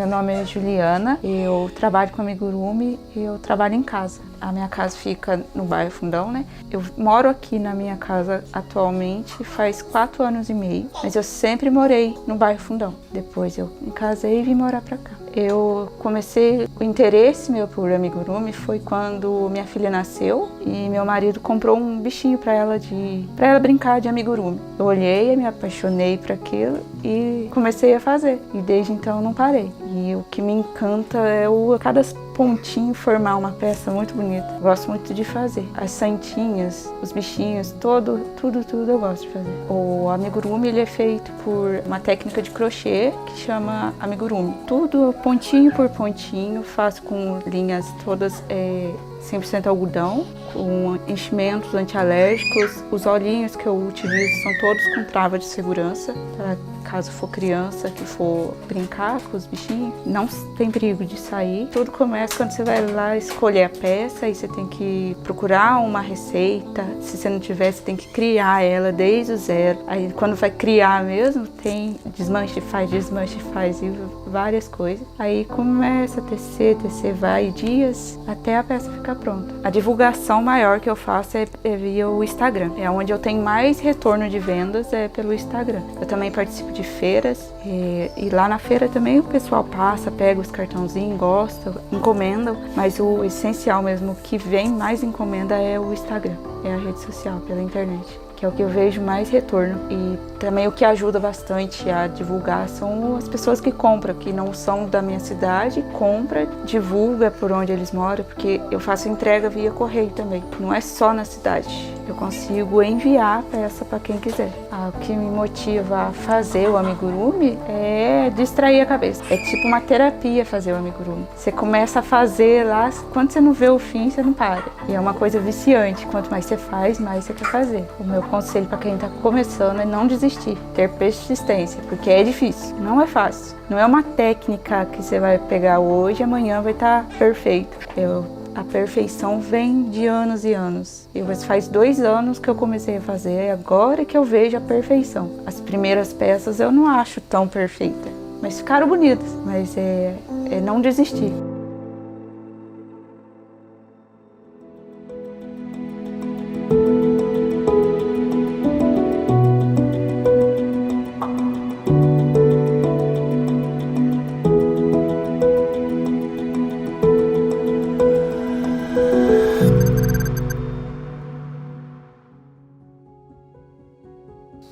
Meu nome é Juliana, eu trabalho com amigurumi e eu trabalho em casa. A minha casa fica no bairro Fundão, né? Eu moro aqui na minha casa atualmente faz 4 anos e meio, mas eu sempre morei no bairro Fundão. Depois eu me casei e vim morar pra cá. Eu comecei, o interesse meu por amigurumi foi quando minha filha nasceu e meu marido comprou um bichinho pra ela brincar de amigurumi. Eu olhei, me apaixonei por aquilo e comecei a fazer. E desde então não parei. E o que me encanta é cada pontinho formar uma peça muito bonita. Eu gosto muito de fazer. As santinhas, os bichinhos, tudo eu gosto de fazer. O amigurumi ele é feito por uma técnica de crochê que chama amigurumi. Tudo pontinho por pontinho, faço com linhas todas 100% algodão, com enchimentos antialérgicos. Os olhinhos que eu utilizo são todos com trava de segurança, para caso for criança que for brincar com os bichinhos, não tem perigo de sair. Tudo começa quando você vai lá escolher a peça, aí você tem que procurar uma receita. Se você não tiver, você tem que criar ela desde o zero. Aí quando vai criar mesmo, tem desmanche, faz e várias coisas. Aí começa a tecer, vai dias até a peça ficar pronta. A divulgação maior que eu faço é via o Instagram. É onde eu tenho mais retorno de vendas, é pelo Instagram. Eu também participo de feiras e lá na feira também o pessoal passa, pega os cartãozinhos, gosta, encomendam, mas o essencial mesmo, o que vem mais encomenda é o Instagram, é a rede social, pela internet, que é o que eu vejo mais retorno. E também o que ajuda bastante a divulgar são as pessoas que compram, que não são da minha cidade, compra, divulga por onde eles moram, porque eu faço entrega via correio também, não é só na cidade. Eu consigo enviar a peça para quem quiser. O que me motiva a fazer o amigurumi é distrair a cabeça. É tipo uma terapia fazer o amigurumi. Você começa a fazer lá, quando você não vê o fim, você não para. E é uma coisa viciante. Quanto mais você faz, mais você quer fazer. O meu conselho para quem está começando é não desistir, ter persistência, porque é difícil, não é fácil. Não é uma técnica que você vai pegar hoje e amanhã vai estar perfeito. A perfeição vem de anos e anos. Faz 2 anos que eu comecei a fazer, agora que eu vejo a perfeição. As primeiras peças eu não acho tão perfeita, mas ficaram bonitas. Mas é não desistir.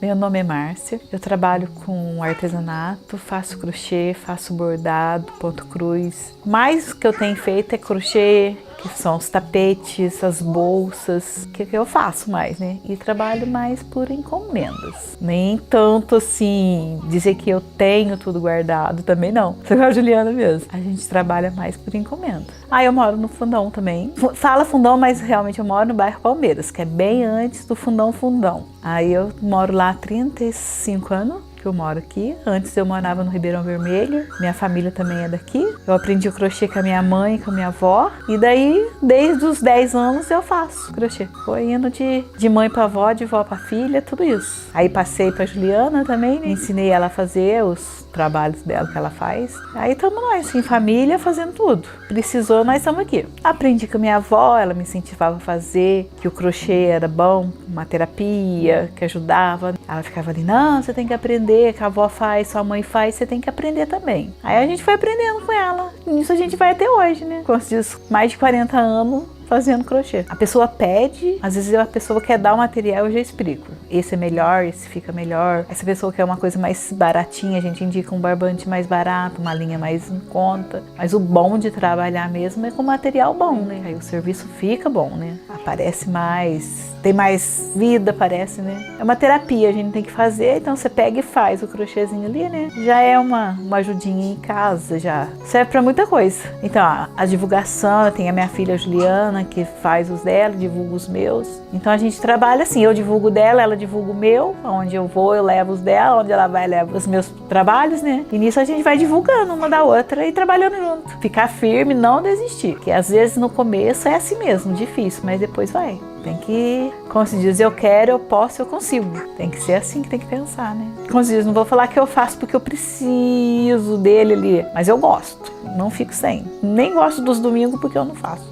Meu nome é Márcia, eu trabalho com artesanato, faço crochê, faço bordado, ponto cruz. Mais que eu tenho feito é crochê, que são os tapetes, as bolsas, que eu faço mais, né? E trabalho mais por encomendas. Nem tanto assim, dizer que eu tenho tudo guardado, também não. Sou igual a Juliana mesmo. A gente trabalha mais por encomenda. Eu moro no Fundão também. Fala Fundão, mas realmente eu moro no bairro Palmeiras, que é bem antes do Fundão. Aí eu moro lá há 35 anos. Que eu moro aqui. Antes eu morava no Ribeirão Vermelho, minha família também é daqui. Eu aprendi o crochê com a minha mãe, com a minha avó, e daí, desde os 10 anos eu faço crochê. Foi indo de mãe para avó, de vó para filha, tudo isso. Aí passei para Juliana também, né? Ensinei ela a fazer os trabalhos dela que ela faz. Aí estamos nós, em família, fazendo tudo. Precisou, nós estamos aqui. Aprendi com a minha avó, ela me incentivava a fazer, que o crochê era bom, uma terapia, que ajudava. Ela ficava ali, não, você tem que aprender, que a avó faz, sua mãe faz, você tem que aprender também. Aí a gente foi aprendendo com ela. E nisso a gente vai até hoje, né? Como se diz, mais de 40 anos fazendo crochê. A pessoa pede, às vezes a pessoa quer dar o material, eu já explico. Esse é melhor, esse fica melhor. Essa pessoa quer uma coisa mais baratinha, a gente indica um barbante mais barato, uma linha mais em conta. Mas o bom de trabalhar mesmo é com material bom, né? Aí o serviço fica bom, né? Aparece mais, tem mais vida, parece, né? É uma terapia, a gente tem que fazer, então você pega e faz o crochêzinho ali, né? Já é uma ajudinha em casa, já serve pra muita coisa. Então, a divulgação, eu tenho a minha filha Juliana, que faz os dela, divulga os meus. Então a gente trabalha assim, eu divulgo dela, ela divulga o meu, onde eu vou eu levo os dela, onde ela vai eu levo os meus trabalhos, né? E nisso a gente vai divulgando uma da outra e trabalhando junto. Ficar firme, não desistir, porque às vezes no começo é assim mesmo, difícil, mas depois vai. Tem que que, como se diz, eu quero, eu posso, eu consigo. Tem que ser assim que tem que pensar, né? Como se diz, não vou falar que eu faço porque eu preciso dele ali, mas eu gosto, não fico sem. Nem gosto dos domingos porque eu não faço.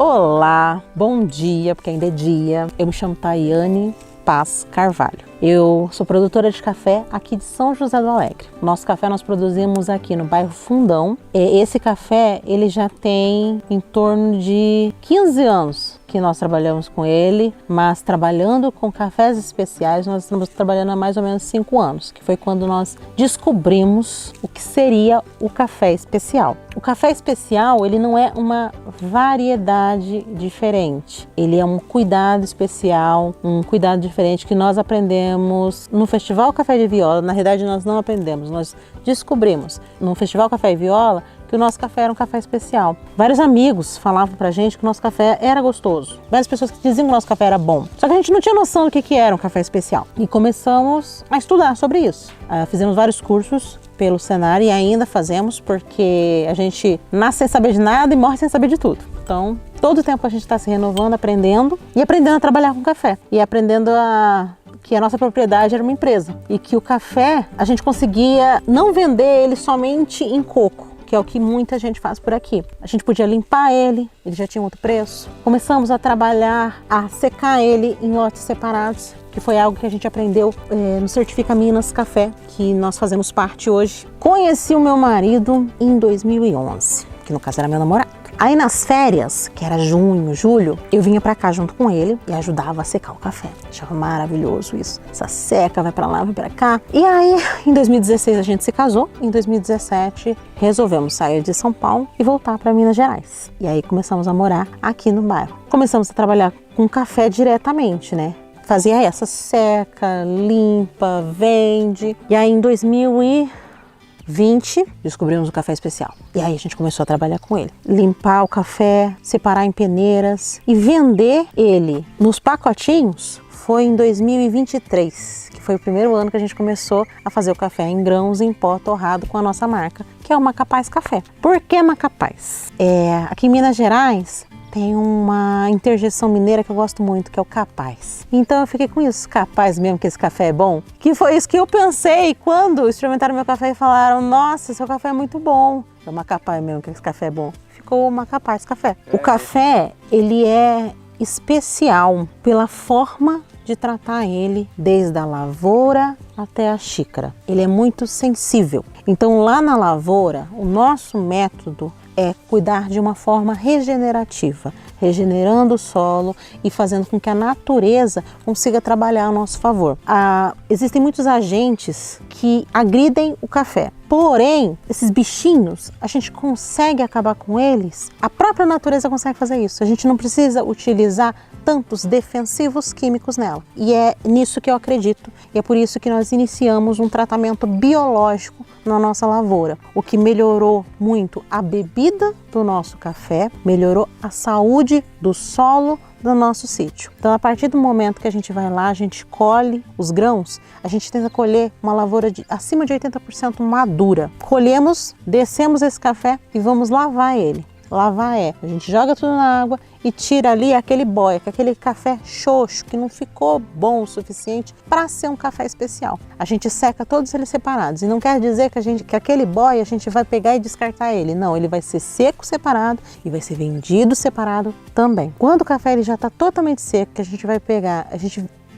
Olá, bom dia, porque ainda é dia. Eu me chamo Tayane Paz Carvalho. Eu sou produtora de café aqui de São José do Alegre. Nosso café nós produzimos aqui no bairro Fundão. Esse café ele já tem em torno de 15 anos que nós trabalhamos com ele, mas trabalhando com cafés especiais nós estamos trabalhando há mais ou menos 5 anos, que foi quando nós descobrimos o que seria o café especial. O café especial ele não é uma variedade diferente, ele é um cuidado especial, um cuidado diferente que nós aprendemos no Festival Café de Viola. Na realidade nós não aprendemos, nós descobrimos no Festival Café e Viola que o nosso café era um café especial. Vários amigos falavam pra gente que o nosso café era gostoso. Várias pessoas que diziam que o nosso café era bom. Só que a gente não tinha noção do que era um café especial. E começamos a estudar sobre isso. Fizemos vários cursos pelo Senar e ainda fazemos, porque a gente nasce sem saber de nada e morre sem saber de tudo. Então, todo o tempo a gente está se renovando, aprendendo e aprendendo a trabalhar com café. E aprendendo que a nossa propriedade era uma empresa. E que o café, a gente conseguia não vender ele somente em coco, que é o que muita gente faz por aqui. A gente podia limpar ele já tinha outro preço. Começamos a trabalhar, a secar ele em lotes separados, que foi algo que a gente aprendeu no Certifica Minas Café, que nós fazemos parte hoje. Conheci o meu marido em 2011, que no caso era meu namorado. Aí nas férias, que era junho, julho, eu vinha pra cá junto com ele e ajudava a secar o café. Achava maravilhoso isso. Essa seca, vai pra lá, vai pra cá. E aí, em 2016 a gente se casou. Em 2017 resolvemos sair de São Paulo e voltar para Minas Gerais. E aí começamos a morar aqui no bairro. Começamos a trabalhar com café diretamente, né? Fazia essa, seca, limpa, vende. E aí em 2020 descobrimos o café especial. E aí a gente começou a trabalhar com ele. Limpar o café, separar em peneiras e vender ele nos pacotinhos foi em 2023, que foi o primeiro ano que a gente começou a fazer o café em grãos em pó torrado com a nossa marca, que é o Macapaz Café. Por que Macapaz? Aqui em Minas Gerais tem uma interjeição mineira que eu gosto muito, que é o capaz. Então eu fiquei com isso, capaz mesmo que esse café é bom. Que foi isso que eu pensei quando experimentaram meu café e falaram: nossa, seu café é muito bom. É uma capaz mesmo que esse café é bom. Ficou uma capaz café. O café, ele é especial pela forma de tratar ele, desde a lavoura até a xícara. Ele é muito sensível. Então lá na lavoura, o nosso método é cuidar de uma forma regenerativa, regenerando o solo e fazendo com que a natureza consiga trabalhar a nosso favor. Existem muitos agentes que agridem o café, porém, esses bichinhos, a gente consegue acabar com eles, a própria natureza consegue fazer isso, a gente não precisa utilizar tantos defensivos químicos nela. E é nisso que eu acredito, e é por isso que nós iniciamos um tratamento biológico na nossa lavoura, o que melhorou muito a bebida do nosso café, melhorou a saúde do solo do nosso sítio. Então, a partir do momento que a gente vai lá, a gente colhe os grãos, a gente tenta colher uma lavoura acima de 80% madura. Colhemos, descemos esse café e vamos lavar ele. Lavar a gente joga tudo na água e tira ali aquele boia, aquele café xoxo que não ficou bom o suficiente para ser um café especial. A gente seca todos eles separados e não quer dizer que aquele boia a gente vai pegar e descartar ele. Não, ele vai ser seco separado e vai ser vendido separado também. Quando o café ele já está totalmente seco, que a gente vai pegar,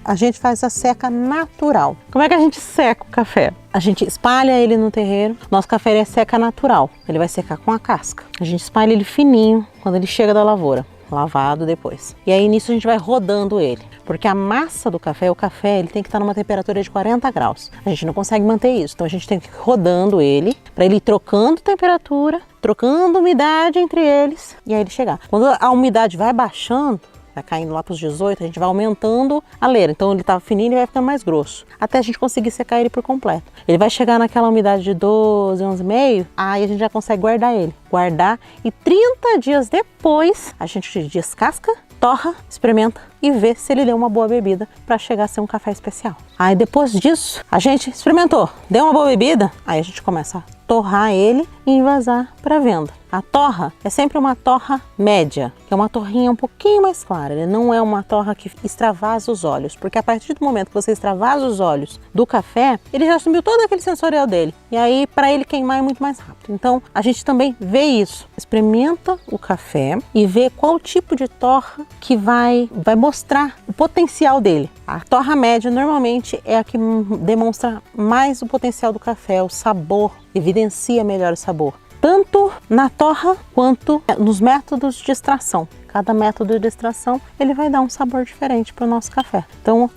a gente faz a seca natural. Como é que a gente seca o café? A gente espalha ele no terreiro. Nosso café é seca natural. Ele vai secar com a casca. A gente espalha ele fininho quando ele chega da lavoura. Lavado depois. E aí nisso a gente vai rodando ele. Porque a massa do café, o café, ele tem que estar numa temperatura de 40 graus. A gente não consegue manter isso. Então a gente tem que ir rodando ele para ele ir trocando temperatura, trocando umidade entre eles e aí ele chegar. Quando a umidade vai baixando, vai caindo lá para os 18, a gente vai aumentando a leira. Então ele estava fininho e vai ficando mais grosso, até a gente conseguir secar ele por completo. Ele vai chegar naquela umidade de 12, 11,5, aí a gente já consegue guardar ele. Guardar e 30 dias depois a gente descasca, torra, experimenta e vê se ele deu uma boa bebida para chegar a ser um café especial. Aí depois disso, a gente experimentou, deu uma boa bebida, aí a gente começa a torrar ele e envasar para venda. A torra é sempre uma torra média, que é uma torrinha um pouquinho mais clara. Ele não é uma torra que extravasa os olhos, porque a partir do momento que você extravasa os olhos do café, ele já sumiu todo aquele sensorial dele. E aí, para ele queimar é muito mais rápido. Então, a gente também vê isso. Experimenta o café e vê qual tipo de torra que vai mostrar o potencial dele. A torra média normalmente é a que demonstra mais o potencial do café, o sabor, evidencia melhor o sabor, tanto na torra quanto nos métodos de extração. Cada método de extração ele vai dar um sabor diferente para o nosso café. Então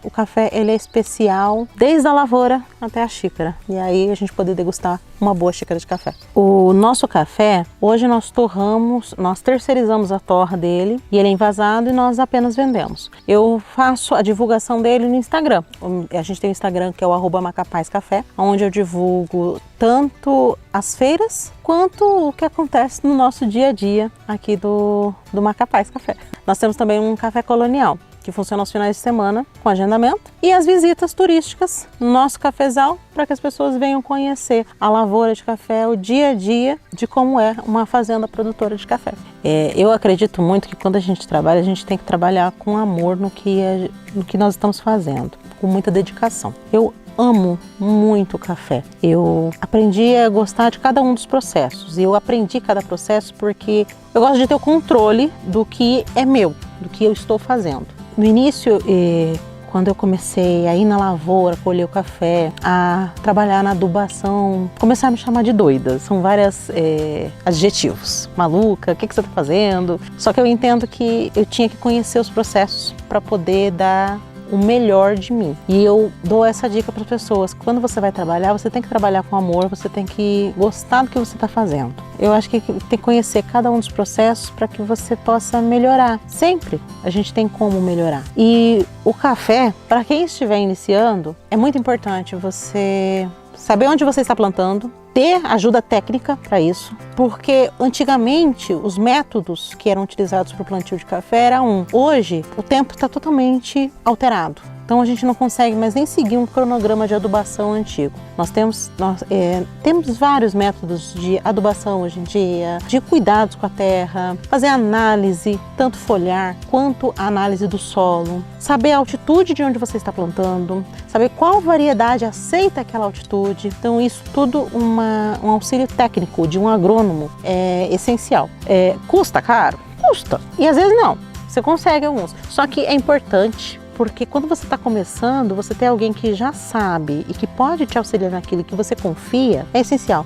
o café ele é especial desde a lavoura até a xícara. E aí a gente poder degustar uma boa xícara de café. O nosso café, hoje nós torramos, nós terceirizamos a torra dele e ele é envasado e nós apenas vendemos. Eu faço a divulgação dele no Instagram. A gente tem o Instagram que é o @macapaiscafé, onde eu divulgo tanto as feiras quanto o que acontece no nosso dia a dia aqui do Macapás Café. Nós temos também um café colonial, que funciona aos finais de semana com agendamento, e as visitas turísticas no nosso cafezal, para que as pessoas venham conhecer a lavoura de café, o dia a dia de como é uma fazenda produtora de café. Eu acredito muito que quando a gente trabalha, a gente tem que trabalhar com amor no que nós estamos fazendo, com muita dedicação. Eu amo muito o café. Eu aprendi a gostar de cada um dos processos. E eu aprendi cada processo porque eu gosto de ter o controle do que é meu, do que eu estou fazendo. No início, quando eu comecei a ir na lavoura, colher o café, a trabalhar na adubação, começaram a me chamar de doida. São vários adjetivos. Maluca, o que você está fazendo? Só que eu entendo que eu tinha que conhecer os processos para poder dar o melhor de mim. E eu dou essa dica para as pessoas. Quando você vai trabalhar, você tem que trabalhar com amor, você tem que gostar do que você está fazendo. Eu acho que tem que conhecer cada um dos processos para que você possa melhorar. Sempre a gente tem como melhorar. E o café, para quem estiver iniciando, é muito importante você saber onde você está plantando, ter ajuda técnica para isso, porque antigamente os métodos que eram utilizados para o plantio de café era Hoje o tempo está totalmente alterado. Então a gente não consegue mais nem seguir um cronograma de adubação antigo. Nós temos vários métodos de adubação hoje em dia, de cuidados com a terra, fazer análise, tanto foliar quanto a análise do solo, saber a altitude de onde você está plantando, saber qual variedade aceita aquela altitude. Então isso tudo um auxílio técnico de um agrônomo é essencial. Custa caro? Custa. E às vezes não, você consegue alguns. Só que é importante, porque quando você está começando, você tem alguém que já sabe e que pode te auxiliar naquilo que você confia, é essencial.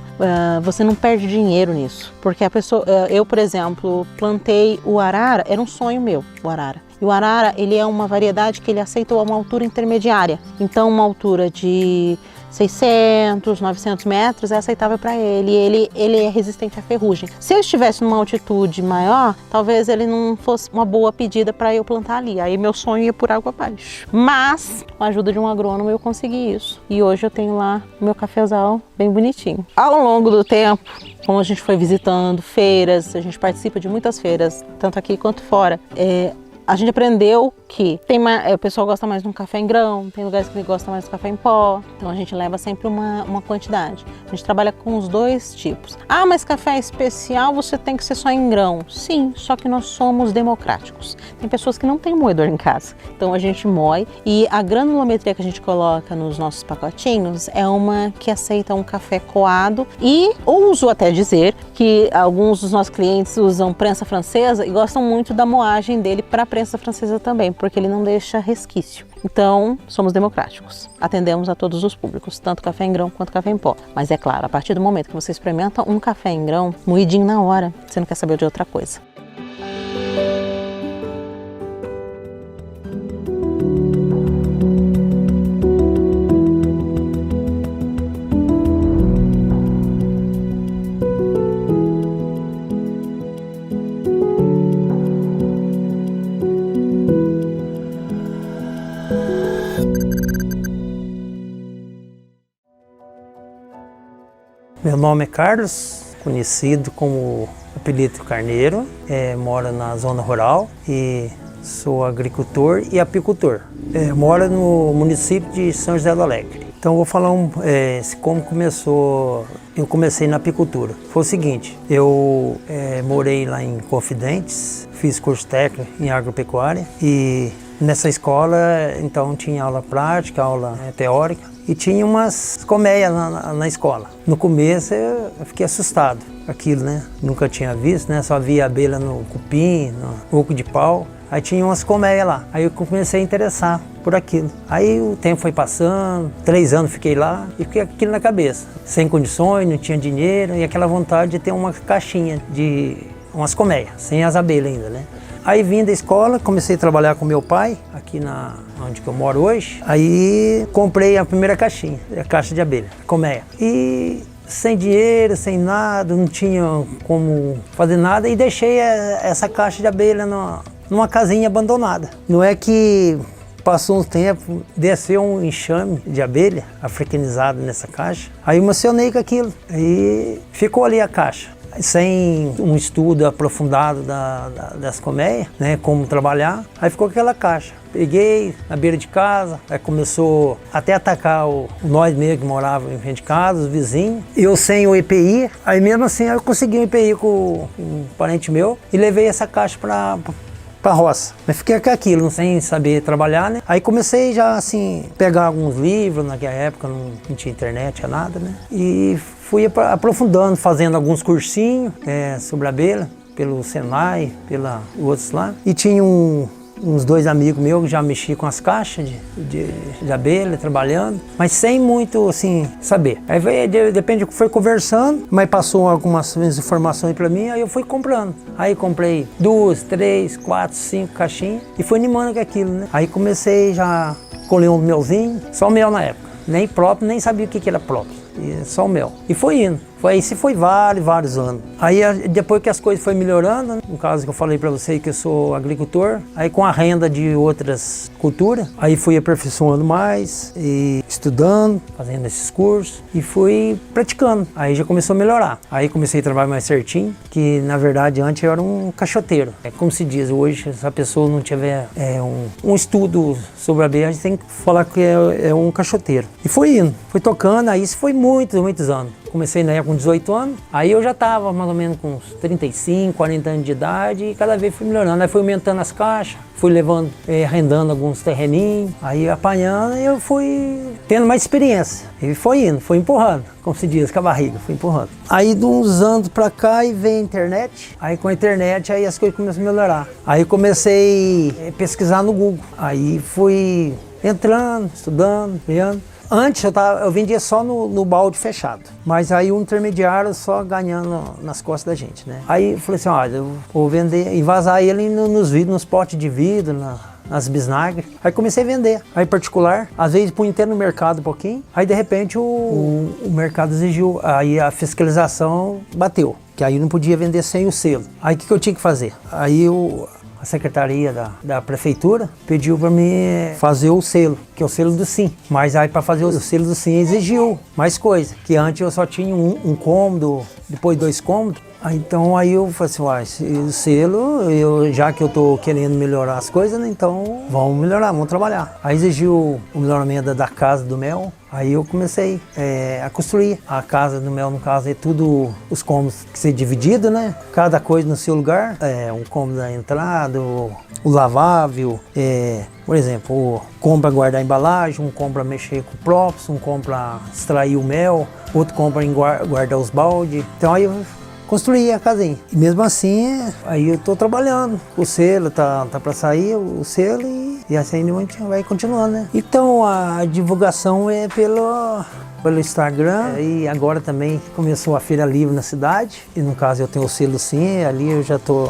Você não perde dinheiro nisso. Porque a pessoa, eu, por exemplo, plantei o arara, era um sonho meu, o arara. E o arara, ele é uma variedade que ele aceita uma altura intermediária. Então, uma altura de 600, 900 metros é aceitável para ele. Ele é resistente à ferrugem. Se eu estivesse numa altitude maior, talvez ele não fosse uma boa pedida para eu plantar ali. Aí meu sonho ia por água abaixo. Mas, com a ajuda de um agrônomo, eu consegui isso. E hoje eu tenho lá o meu cafezal bem bonitinho. Ao longo do tempo, como a gente foi visitando feiras, a gente participa de muitas feiras, tanto aqui quanto fora, a gente aprendeu que o pessoal gosta mais de um café em grão, tem lugares que gosta mais de café em pó, então a gente leva sempre uma quantidade. A gente trabalha com os dois tipos. Ah, mas café especial você tem que ser só em grão. Sim, só que nós somos democráticos. Tem pessoas que não têm moedor em casa, então a gente moe, e a granulometria que a gente coloca nos nossos pacotinhos é uma que aceita um café coado, e ouso até dizer que alguns dos nossos clientes usam prensa francesa e gostam muito da moagem dele para prensa francesa também, porque ele não deixa resquício. Então, somos democráticos. Atendemos a todos os públicos, tanto café em grão quanto café em pó. Mas é claro, a partir do momento que você experimenta um café em grão, moidinho na hora, você não quer saber de outra coisa. Meu nome é Carlos, conhecido como apelido Carneiro, moro na zona rural e sou agricultor e apicultor. Moro no município de São José do Alegre. Então vou falar como começou. Eu comecei na apicultura. Foi o seguinte, eu morei lá em Confidentes, fiz curso técnico em agropecuária e nessa escola então tinha aula prática, aula teórica e tinha umas colmeias na escola. No começo eu fiquei assustado com aquilo, né? Nunca tinha visto, né? Só via abelha no cupim, no oco de pau. Aí tinha umas colmeias lá, aí eu comecei a interessar por aquilo. Aí o tempo foi passando, 3 anos fiquei lá e fiquei com aquilo na cabeça. Sem condições, não tinha dinheiro e aquela vontade de ter uma caixinha de umas colmeias, sem as abelhas ainda, né? Aí vim da escola, comecei a trabalhar com meu pai, aqui onde que eu moro hoje. Aí comprei a primeira caixinha, a caixa de abelha, colmeia. E sem dinheiro, sem nada, não tinha como fazer nada e deixei essa caixa de abelha numa casinha abandonada. Não é que passou um tempo, desceu um enxame de abelha africanizado nessa caixa. Aí emocionei com aquilo e ficou ali a caixa. Sem um estudo aprofundado das colmeias, né, como trabalhar, aí ficou aquela caixa. Peguei na beira de casa, aí começou até a atacar nós mesmo que morávamos em frente de casa, os vizinhos. Eu sem o EPI, aí mesmo assim eu consegui um EPI com um parente meu e levei essa caixa para roça. Mas fiquei com aquilo, sem saber trabalhar, né? Aí comecei já assim, pegar alguns livros, naquela época não tinha internet, tinha nada, né? E fui aprofundando, fazendo alguns cursinhos sobre abelha, pelo Senai, pela outros lá. E tinha uns 2 amigos meus que já mexiam com as caixas de abelha, trabalhando, mas sem muito, assim, saber. Aí depende do que foi conversando, mas passou algumas informações para mim, aí eu fui comprando. Aí comprei 2, 3, 4, 5 caixinhas e fui animando com aquilo, né? Aí comecei já a colher um melzinho, só mel na época. Nem próprio, nem sabia o que era próprio. Só o mel. E foi indo. Foi vários anos. Aí depois que as coisas foram melhorando, né? No caso que eu falei para você que eu sou agricultor, aí com a renda de outras culturas, aí fui aperfeiçoando mais, e estudando, fazendo esses cursos e fui praticando. Aí já começou a melhorar. Aí comecei a trabalhar mais certinho, que na verdade antes eu era um caixoteiro. Como se diz hoje, se a pessoa não tiver um estudo sobre a abelha, a gente tem que falar que é um caixoteiro. E foi indo, foi tocando, aí isso foi muitos anos. Comecei na época com 18 anos, aí eu já estava mais ou menos com uns 35, 40 anos de idade e cada vez fui melhorando. Aí fui aumentando as caixas, fui levando, arrendando alguns terreninhos, aí apanhando e eu fui tendo mais experiência. E foi indo, foi empurrando, como se diz, com a barriga, fui empurrando. Aí de uns anos pra cá e veio a internet, aí com a internet aí as coisas começaram a melhorar. Aí comecei a pesquisar no Google, aí fui entrando, estudando, vendo. Antes eu vendia só no balde fechado, mas aí o intermediário só ganhando nas costas da gente, né? Aí eu falei assim, olha, eu vou vender e vazar ele nos vidros, nos potes de vidro, nas bisnagres. Aí comecei a vender, aí particular, às vezes punha inteiro no mercado um pouquinho, aí de repente o mercado exigiu, aí a fiscalização bateu, que aí não podia vender sem o selo. Aí o que eu tinha que fazer? Aí a secretaria da prefeitura pediu para mim fazer o selo, que é o selo do SIM. Mas aí para fazer o selo do SIM exigiu mais coisa, que antes eu só tinha um cômodo, depois 2 cômodos. Então aí eu falei assim, o selo, já que eu tô querendo melhorar as coisas, né, então vamos melhorar, vamos trabalhar. Aí exigiu o melhoramento da casa do mel, aí eu comecei a construir a casa do mel, no caso é tudo os cômodos que ser dividido, né? Cada coisa no seu lugar, um cômodo da entrada, o lavável, por exemplo, um cômodo para guardar a embalagem, um cômodo para mexer com props, um cômodo para extrair o mel, outro cômodo para guardar os baldes. Então aí eu construí a casinha. E mesmo assim, aí eu tô trabalhando. O selo tá para sair, o selo, e assim a gente vai continuando, né? Então a divulgação é pelo Instagram, e agora também começou a Feira Livre na cidade, e no caso eu tenho o selo sim, ali eu já tô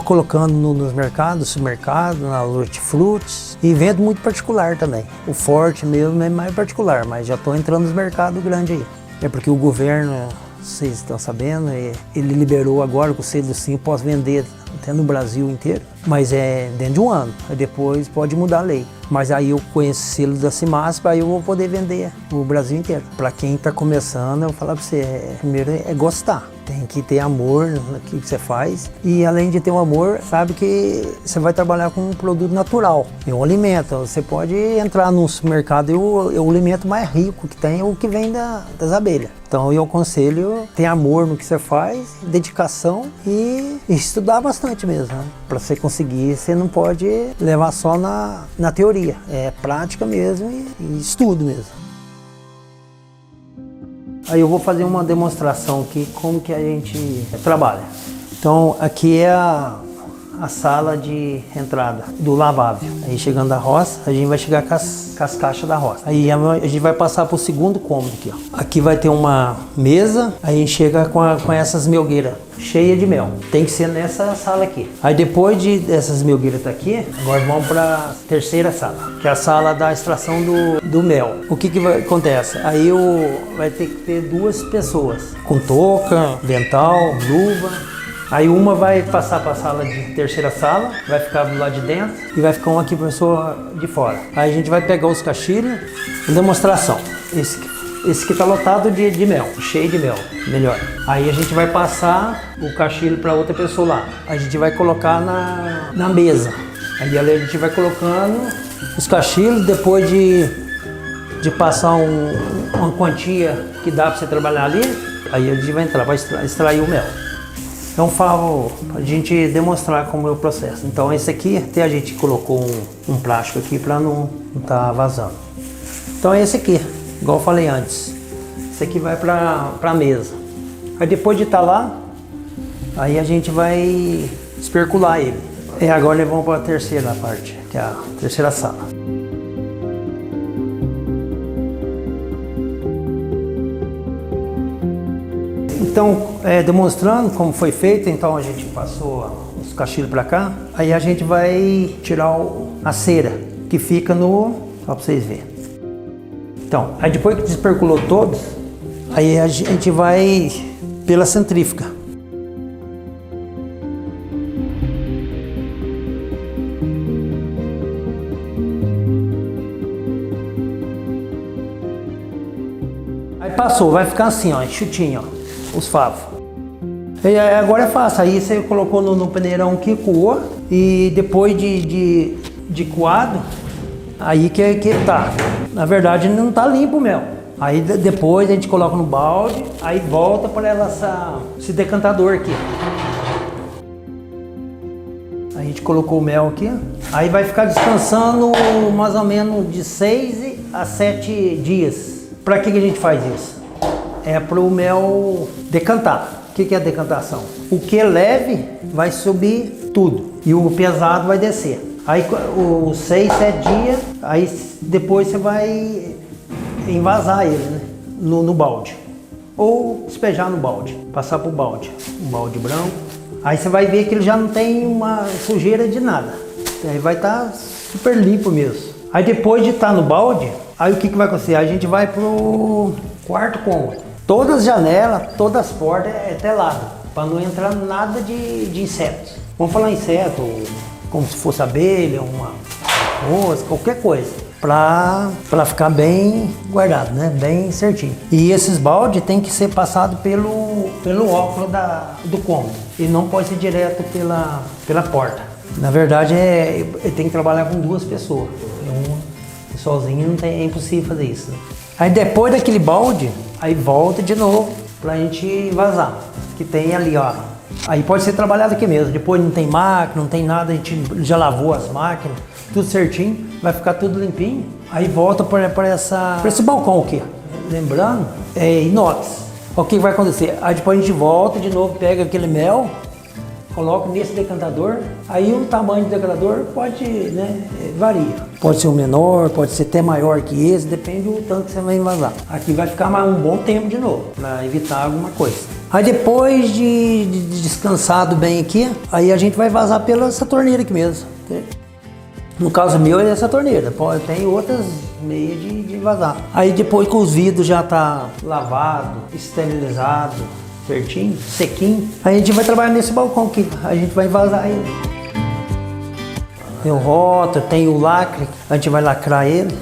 colocando nos mercados, supermercados, na hortifrutis, e vendo muito particular também. O forte mesmo é mais particular, mas já tô entrando nos mercados grandes aí. É porque o governo, vocês estão sabendo, ele liberou agora que o selo sim posso vender até no Brasil inteiro, mas é dentro de um ano, aí depois pode mudar a lei. Mas aí eu conheço o selo da Cimasp, aí eu vou poder vender o Brasil inteiro. Para quem está começando, eu vou falar para você, primeiro é gostar. Tem que ter amor no que você faz e além de ter um amor, sabe que você vai trabalhar com um produto natural. É um alimento, você pode entrar no supermercado e o alimento mais rico que tem é o que vem das abelhas. Então eu aconselho ter amor no que você faz, dedicação e estudar bastante mesmo. Né? Para você conseguir, você não pode levar só na teoria, é prática mesmo e estudo mesmo. Aí eu vou fazer uma demonstração aqui como que a gente trabalha. Então aqui é a sala de entrada do lavável. Aí chegando da roça, a gente vai chegar com as caixas da roça. Aí a gente vai passar para o segundo cômodo aqui. Ó. Aqui vai ter uma mesa, aí a gente chega com essas melgueiras cheias de mel. Tem que ser nessa sala aqui. Aí depois dessas melgueiras tá aqui, agora vamos para a terceira sala, que é a sala da extração do mel. O que vai acontecer? Aí vai ter que ter 2 pessoas, com touca, vental, luva. Aí uma vai passar para a sala de terceira sala, vai ficar do lado de dentro e vai ficar uma aqui pessoa de fora. Aí a gente vai pegar os caixilhos, demonstração. Esse que está lotado de mel, cheio de mel, melhor. Aí a gente vai passar o caixilho para outra pessoa lá. A gente vai colocar na mesa. Aí a gente vai colocando os caixilhos, depois de passar uma quantia que dá para você trabalhar ali, aí a gente vai entrar, vai extrair o mel. Então falo para a gente demonstrar como é o processo. Então esse aqui, até a gente colocou um plástico aqui para não estar vazando. Então é esse aqui, igual eu falei antes. Esse aqui vai para a mesa. Aí depois de estar lá, aí a gente vai espercular ele. E agora nós vamos para a terceira parte, que é a terceira sala. Então, demonstrando como foi feito, então a gente passou os caixilhos para cá, aí a gente vai tirar a cera que fica só para vocês verem. Então, aí depois que desperculou todos, aí a gente vai pela centrífuga. Aí passou, vai ficar assim, ó, enxutinho, ó. Os favos. E agora é fácil, aí você colocou no peneirão que coou e depois de coado, aí que tá. Na verdade não tá limpo o mel. Aí depois a gente coloca no balde, aí volta para esse decantador aqui. A gente colocou o mel aqui, aí vai ficar descansando mais ou menos de 6 a 7 dias. Para que a gente faz isso? É para o mel decantar. O que é a decantação? O que é leve vai subir tudo e o pesado vai descer. Aí os 6, 7 dias, aí depois você vai envasar ele, né? no balde. Ou despejar no balde, passar para o balde. Um balde branco. Aí você vai ver que ele já não tem uma sujeira de nada. Aí vai estar super limpo mesmo. Aí depois de estar no balde, aí o que vai acontecer? A gente vai pro quarto cômodo. Todas as janelas, todas as portas é telado, para não entrar nada de insetos. Vamos falar inseto, como se fosse abelha, uma mosca, qualquer coisa, para ficar bem guardado, né? Bem certinho. E esses baldes tem que ser passado pelo óculos do cômodo e não pode ser direto pela porta. Na verdade, tem que trabalhar com 2 pessoas. Sozinho é impossível fazer isso. Né? Aí depois daquele balde, aí volta de novo pra gente vazar. Que tem ali, ó. Aí pode ser trabalhado aqui mesmo. Depois não tem máquina, não tem nada, a gente já lavou as máquinas, tudo certinho, vai ficar tudo limpinho. Aí volta pra esse balcão aqui. Lembrando, é inox. O que vai acontecer? Aí depois a gente volta de novo, pega aquele mel, coloca nesse decantador, aí o tamanho do decantador pode, né, varia. Pode ser o menor, pode ser até maior que esse, depende do tanto que você vai envasar. Aqui vai ficar mais um bom tempo de novo, para evitar alguma coisa. Aí depois de descansado bem aqui, aí a gente vai vazar pela essa torneira aqui mesmo. No caso meu é essa torneira, tem outras meias de vazar. Aí depois que os vidros já tá lavado, esterilizado, certinho, sequinho, a gente vai trabalhar nesse balcão aqui, a gente vai vazar ele. Tem o rótulo, tem o lacre, a gente vai lacrar ele.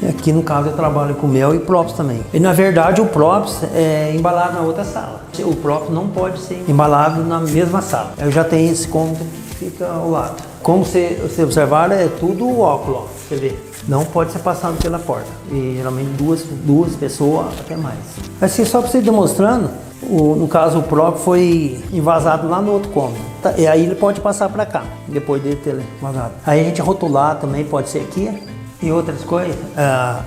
E aqui no caso eu trabalho com mel e própolis também. E na verdade o própolis é embalado na outra sala. O própolis não pode ser embalado na mesma sala. Eu já tenho esse cômodo que fica ao lado. Como você observar, é tudo óculos, ó, você vê. Não pode ser passado pela porta. E geralmente duas pessoas, até mais. Assim, só para você ir demonstrando, no caso o próprio foi invasado lá no outro cômodo. E aí ele pode passar para cá, depois dele ter vazado. Aí a gente rotular também, pode ser aqui. E outras coisas,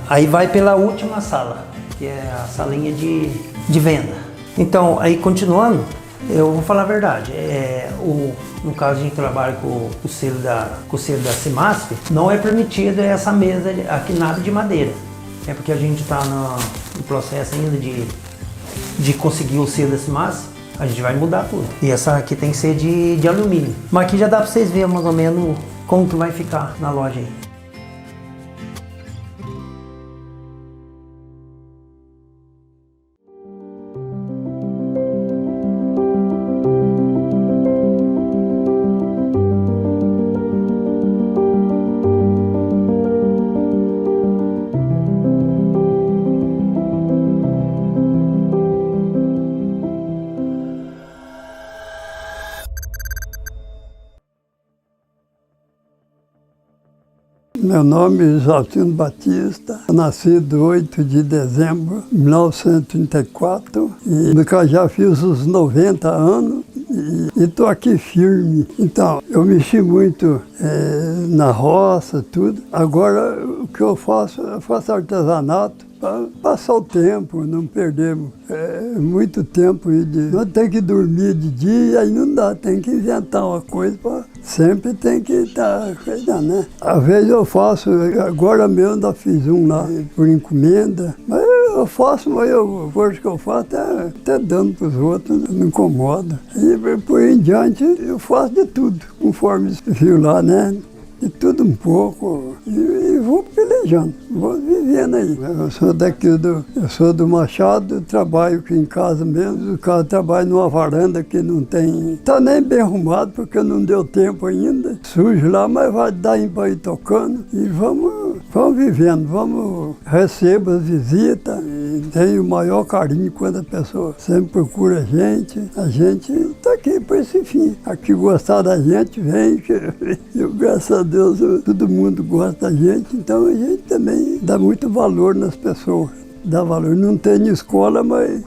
aí vai pela última sala, que é a salinha de venda. Então, aí continuando, eu vou falar a verdade, no caso a gente trabalha com o selo da CIMASP, não é permitido essa mesa aqui nada de madeira. É porque a gente está no processo ainda de conseguir o selo da CIMASP, a gente vai mudar tudo. E essa aqui tem que ser de alumínio. Mas aqui já dá para vocês verem mais ou menos como que vai ficar na loja aí. Meu nome é Joaquim Batista, nascido 8 de dezembro de 1934 e já fiz os 90 anos e estou aqui firme. Então, eu mexi muito na roça, tudo. Agora, o que eu faço artesanato para passar o tempo, não perdermos muito tempo. Não tem que dormir de dia, aí não dá, tem que inventar uma coisa, sempre tem que estar cuidando, né? Às vezes eu faço, agora mesmo ainda fiz um lá por encomenda, mas eu faço, mas o que eu faço até dando para os outros, não incomoda. E por em diante eu faço de tudo, conforme você viu lá, né? De tudo um pouco, e vou pelejando, vou vivendo aí. Eu sou eu sou do Machado, trabalho aqui em casa mesmo, trabalho numa varanda que não tem, tá nem bem arrumado porque não deu tempo ainda, sujo lá, mas vai dar para ir tocando e vamos vivendo, recebo as visitas, e tenho o maior carinho quando a pessoa sempre procura a gente tá aqui para esse fim, aqui gostar da gente, vem, eu graças a Deus, todo mundo gosta da gente, então a gente também dá muito valor nas pessoas. Dá valor. Não tenho escola, mas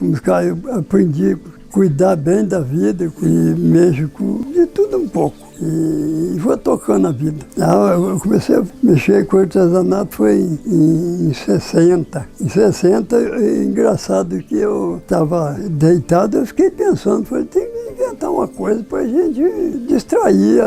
eu aprendi a cuidar bem da vida e mexo de tudo um pouco. E vou tocando a vida. Eu comecei a mexer com artesanato foi em 60. Em 60, engraçado que eu estava deitado, eu fiquei pensando, falei, tem que inventar uma coisa para a gente distrair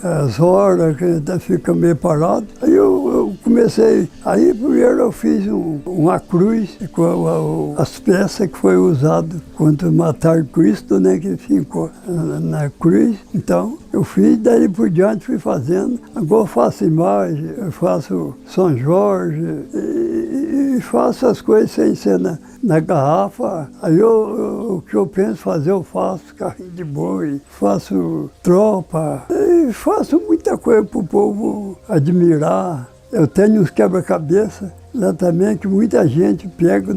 as horas, que até fica meio parado. Aí eu comecei, aí primeiro eu fiz uma cruz com as peças que foi usado quando mataram Cristo, né, que ficou na cruz. Então, eu fiz, daí por diante fui fazendo. Agora eu faço imagem, eu faço São Jorge e faço as coisas sem ser na garrafa. Aí o que eu penso fazer, eu faço carrinho de boi, faço tropa, e faço muita coisa para o povo admirar. Eu tenho uns quebra-cabeça lá também que muita gente pega,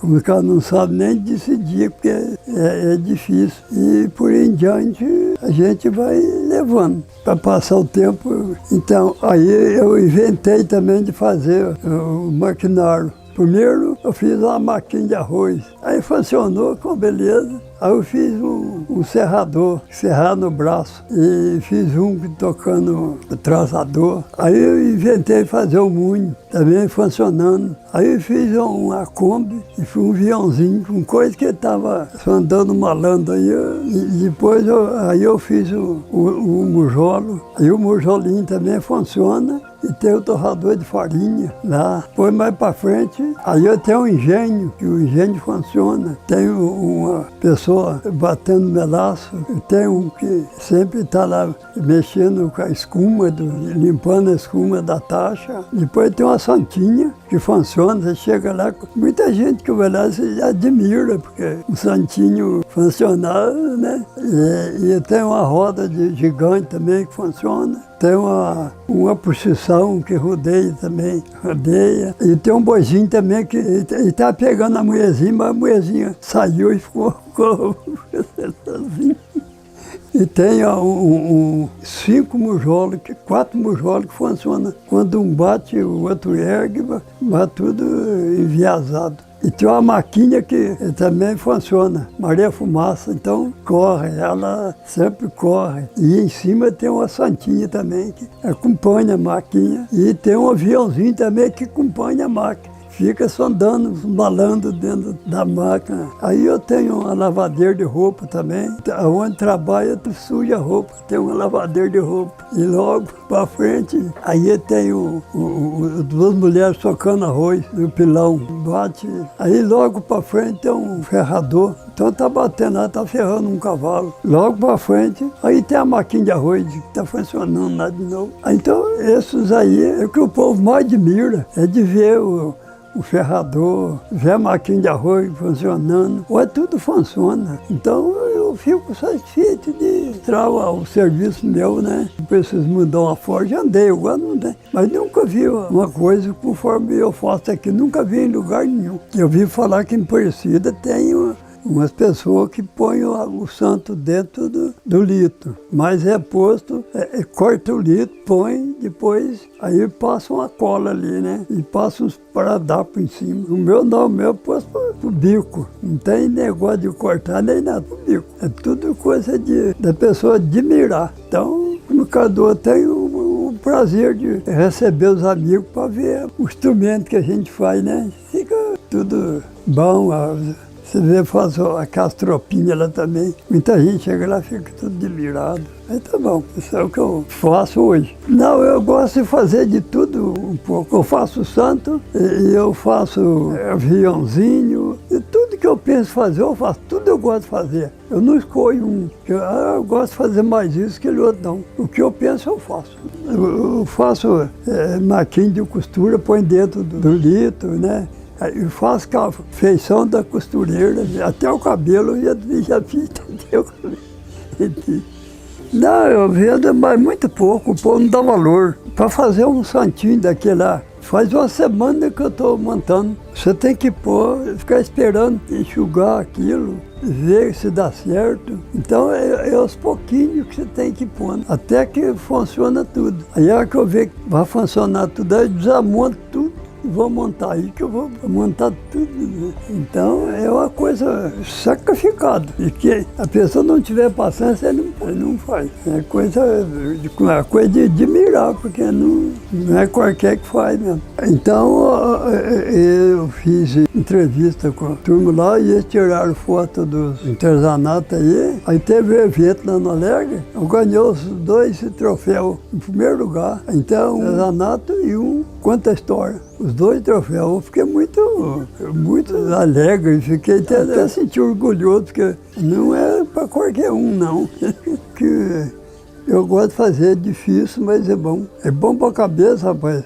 como o cara não sabe nem decidir, porque é difícil. E por em diante a gente vai levando para passar o tempo. Então aí eu inventei também de fazer o maquinário. Primeiro eu fiz uma máquina de arroz, aí funcionou com beleza. Aí eu fiz um serrador, serrar no braço, e fiz um tocando traçador. Aí eu inventei fazer o munho, também funcionando. Aí eu fiz uma Kombi e fui um aviãozinho, com coisa que estava andando malandro. Aí depois eu fiz o mujolo, aí o mujolinho também funciona. E tem o torrador de farinha lá. Depois mais para frente, aí eu tenho um engenho, que o engenho funciona. Tenho uma pessoa batendo melaço, tem um que sempre está lá mexendo com a escuma, limpando a escuma da taxa. Depois tem uma santinha que funciona, você chega lá, muita gente que vai lá se admira, porque um santinho funcionar, né? E tem uma roda de gigante também que funciona. Tem uma procissão que rodeia também, rodeia. E tem um boizinho também que ele tá pegando a mulherzinha, mas a mulherzinha saiu e ficou sozinha. E tem 4 mujolos que funcionam. Quando um bate, o outro ergue, vai tudo enviesado. E tem uma maquinha que também funciona, Maria Fumaça, então corre, ela sempre corre. E em cima tem uma santinha também que acompanha a maquinha. E tem um aviãozinho também que acompanha a máquina. Fica só andando, balando dentro da máquina. Aí eu tenho uma lavadeira de roupa também. Onde trabalha, tu suja a roupa. Tem uma lavadeira de roupa. E logo para frente, aí eu tenho 2 mulheres socando arroz no pilão. Bate. Aí logo para frente tem um ferrador. Então tá batendo lá, tá ferrando um cavalo. Logo para frente, aí tem a maquinha de arroz que tá funcionando lá de novo. Então esses aí é o que o povo mais admira. É de ver o ferrador, ver a maquinha de arroz funcionando, tudo funciona. Então eu fico satisfeito de entrar o serviço meu, né? Preciso mudar uma forja, andei, eu gosto de mudar. Mas nunca vi uma coisa conforme eu faço aqui, nunca vi em lugar nenhum. Eu vi falar que em Aparecida tem umas pessoas que põem o santo dentro do litro, mas é posto, corta o litro, põe, depois aí passa uma cola ali, né? E passa uns paradapos em cima. O meu não, o meu é posto pro bico. Não tem negócio de cortar nem nada pro bico. É tudo coisa da pessoa admirar. Então, o mercador tem o prazer de receber os amigos para ver o instrumento que a gente faz, né? Fica tudo bom. Você vê, faz aquelas tropinhas lá também. Muita gente chega lá e fica tudo admirado. Aí tá bom, isso é o que eu faço hoje. Não, eu gosto de fazer de tudo um pouco. Eu faço santo, e eu faço aviãozinho, e tudo que eu penso fazer, eu faço. Tudo eu gosto de fazer. Eu não escolho um. Eu gosto de fazer mais isso que aquele outro, não. O que eu penso, eu faço. Eu faço maquinha de costura, põe dentro do litro, né? Eu faço a feição da costureira, até o cabelo eu já fiz, até o cabelo. Não, eu vendo, mas muito pouco, o povo não dá valor. Para fazer um santinho daquele lá, faz uma semana que eu estou montando. Você tem que pôr, ficar esperando enxugar aquilo, ver se dá certo. Então é aos pouquinhos que você tem que pôr, até que funciona tudo. Aí a hora que eu ver que vai funcionar tudo, aí eu desamonto tudo. Vou montar aí que eu vou montar tudo. Né? Então é uma coisa sacrificada. E que a pessoa não tiver paciência, ele não faz. É coisa de admirar, porque não é qualquer que faz mesmo. Então eu fiz entrevista com a turma lá e eles tiraram foto dos artesanatos aí. Aí teve um evento lá no Alegre, eu ganhei os 2 troféus em primeiro lugar. Então, um artesanato e conta a história. Os 2 troféus, eu fiquei muito alegre, fiquei até senti orgulhoso, porque não é para qualquer um, não. Que eu gosto de fazer, é difícil, mas é bom. É bom para a cabeça, rapaz.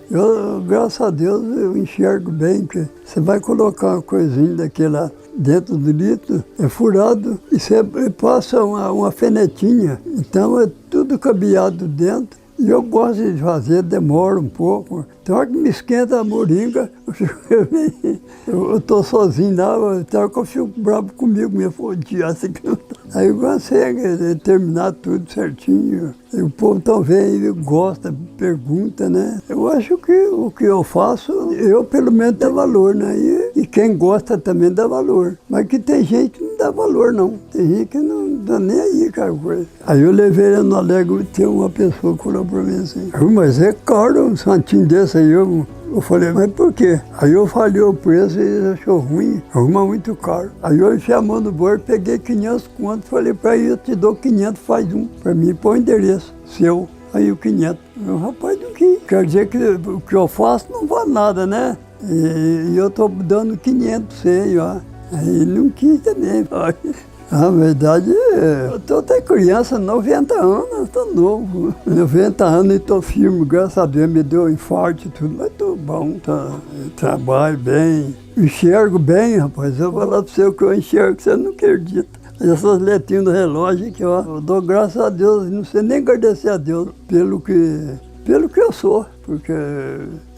Graças a Deus, eu enxergo bem, que você vai colocar uma coisinha daquele lá dentro do litro, é furado, e você passa uma fenetinha. Então é tudo cabeado dentro. E eu gosto de fazer, demora um pouco. Tem hora que me esquenta a moringa, eu estou sozinho lá, tem hora que eu fico bravo comigo mesmo, aí eu consigo terminar tudo certinho. E o povo também gosta, pergunta, né? Eu acho que o que eu faço, eu pelo menos dá valor, né? E quem gosta também dá valor. Mas que tem gente que não dá valor, não. Tem gente que não dá nem aí, cara. Aí eu levei ele no Alegre, tem uma pessoa que falou pra mim assim, mas é caro um santinho desse aí. Eu falei, mas por quê? Aí eu falei o preço e ele achou ruim, arruma muito caro. Aí eu enfiei a mão no bolso, peguei 500 contos, falei pra ele, eu te dou 500, faz um. Pra mim, põe o endereço seu. Aí o 500. O rapaz não quis. Quer dizer que o que eu faço não vale nada, né? E eu tô dando 500 pra você, ó. Aí ele não quis também. Na verdade, eu tô até criança, 90 anos, tô novo. 90 anos e tô firme, graças a Deus, me deu infarto e tudo, mas tô bom, trabalho bem, enxergo bem, rapaz. Eu vou falar pra você o que eu enxergo, você não acredita. Essas letrinhas do relógio aqui, ó. Eu dou graças a Deus, não sei nem agradecer a Deus pelo que eu sou, porque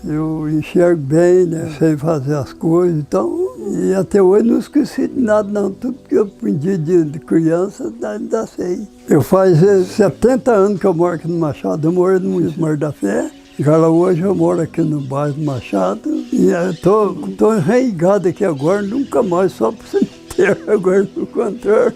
eu enxergo bem, né? Sei fazer as coisas, então, e até hoje não esqueci de nada não, tudo que eu aprendi de criança, ainda sei. Eu faz 70 anos que eu moro aqui no Machado, eu moro no município de Mar da Fé, agora hoje eu moro aqui no bairro do Machado, e eu tô enraigado aqui agora, nunca mais, só para você ter agora no contrário.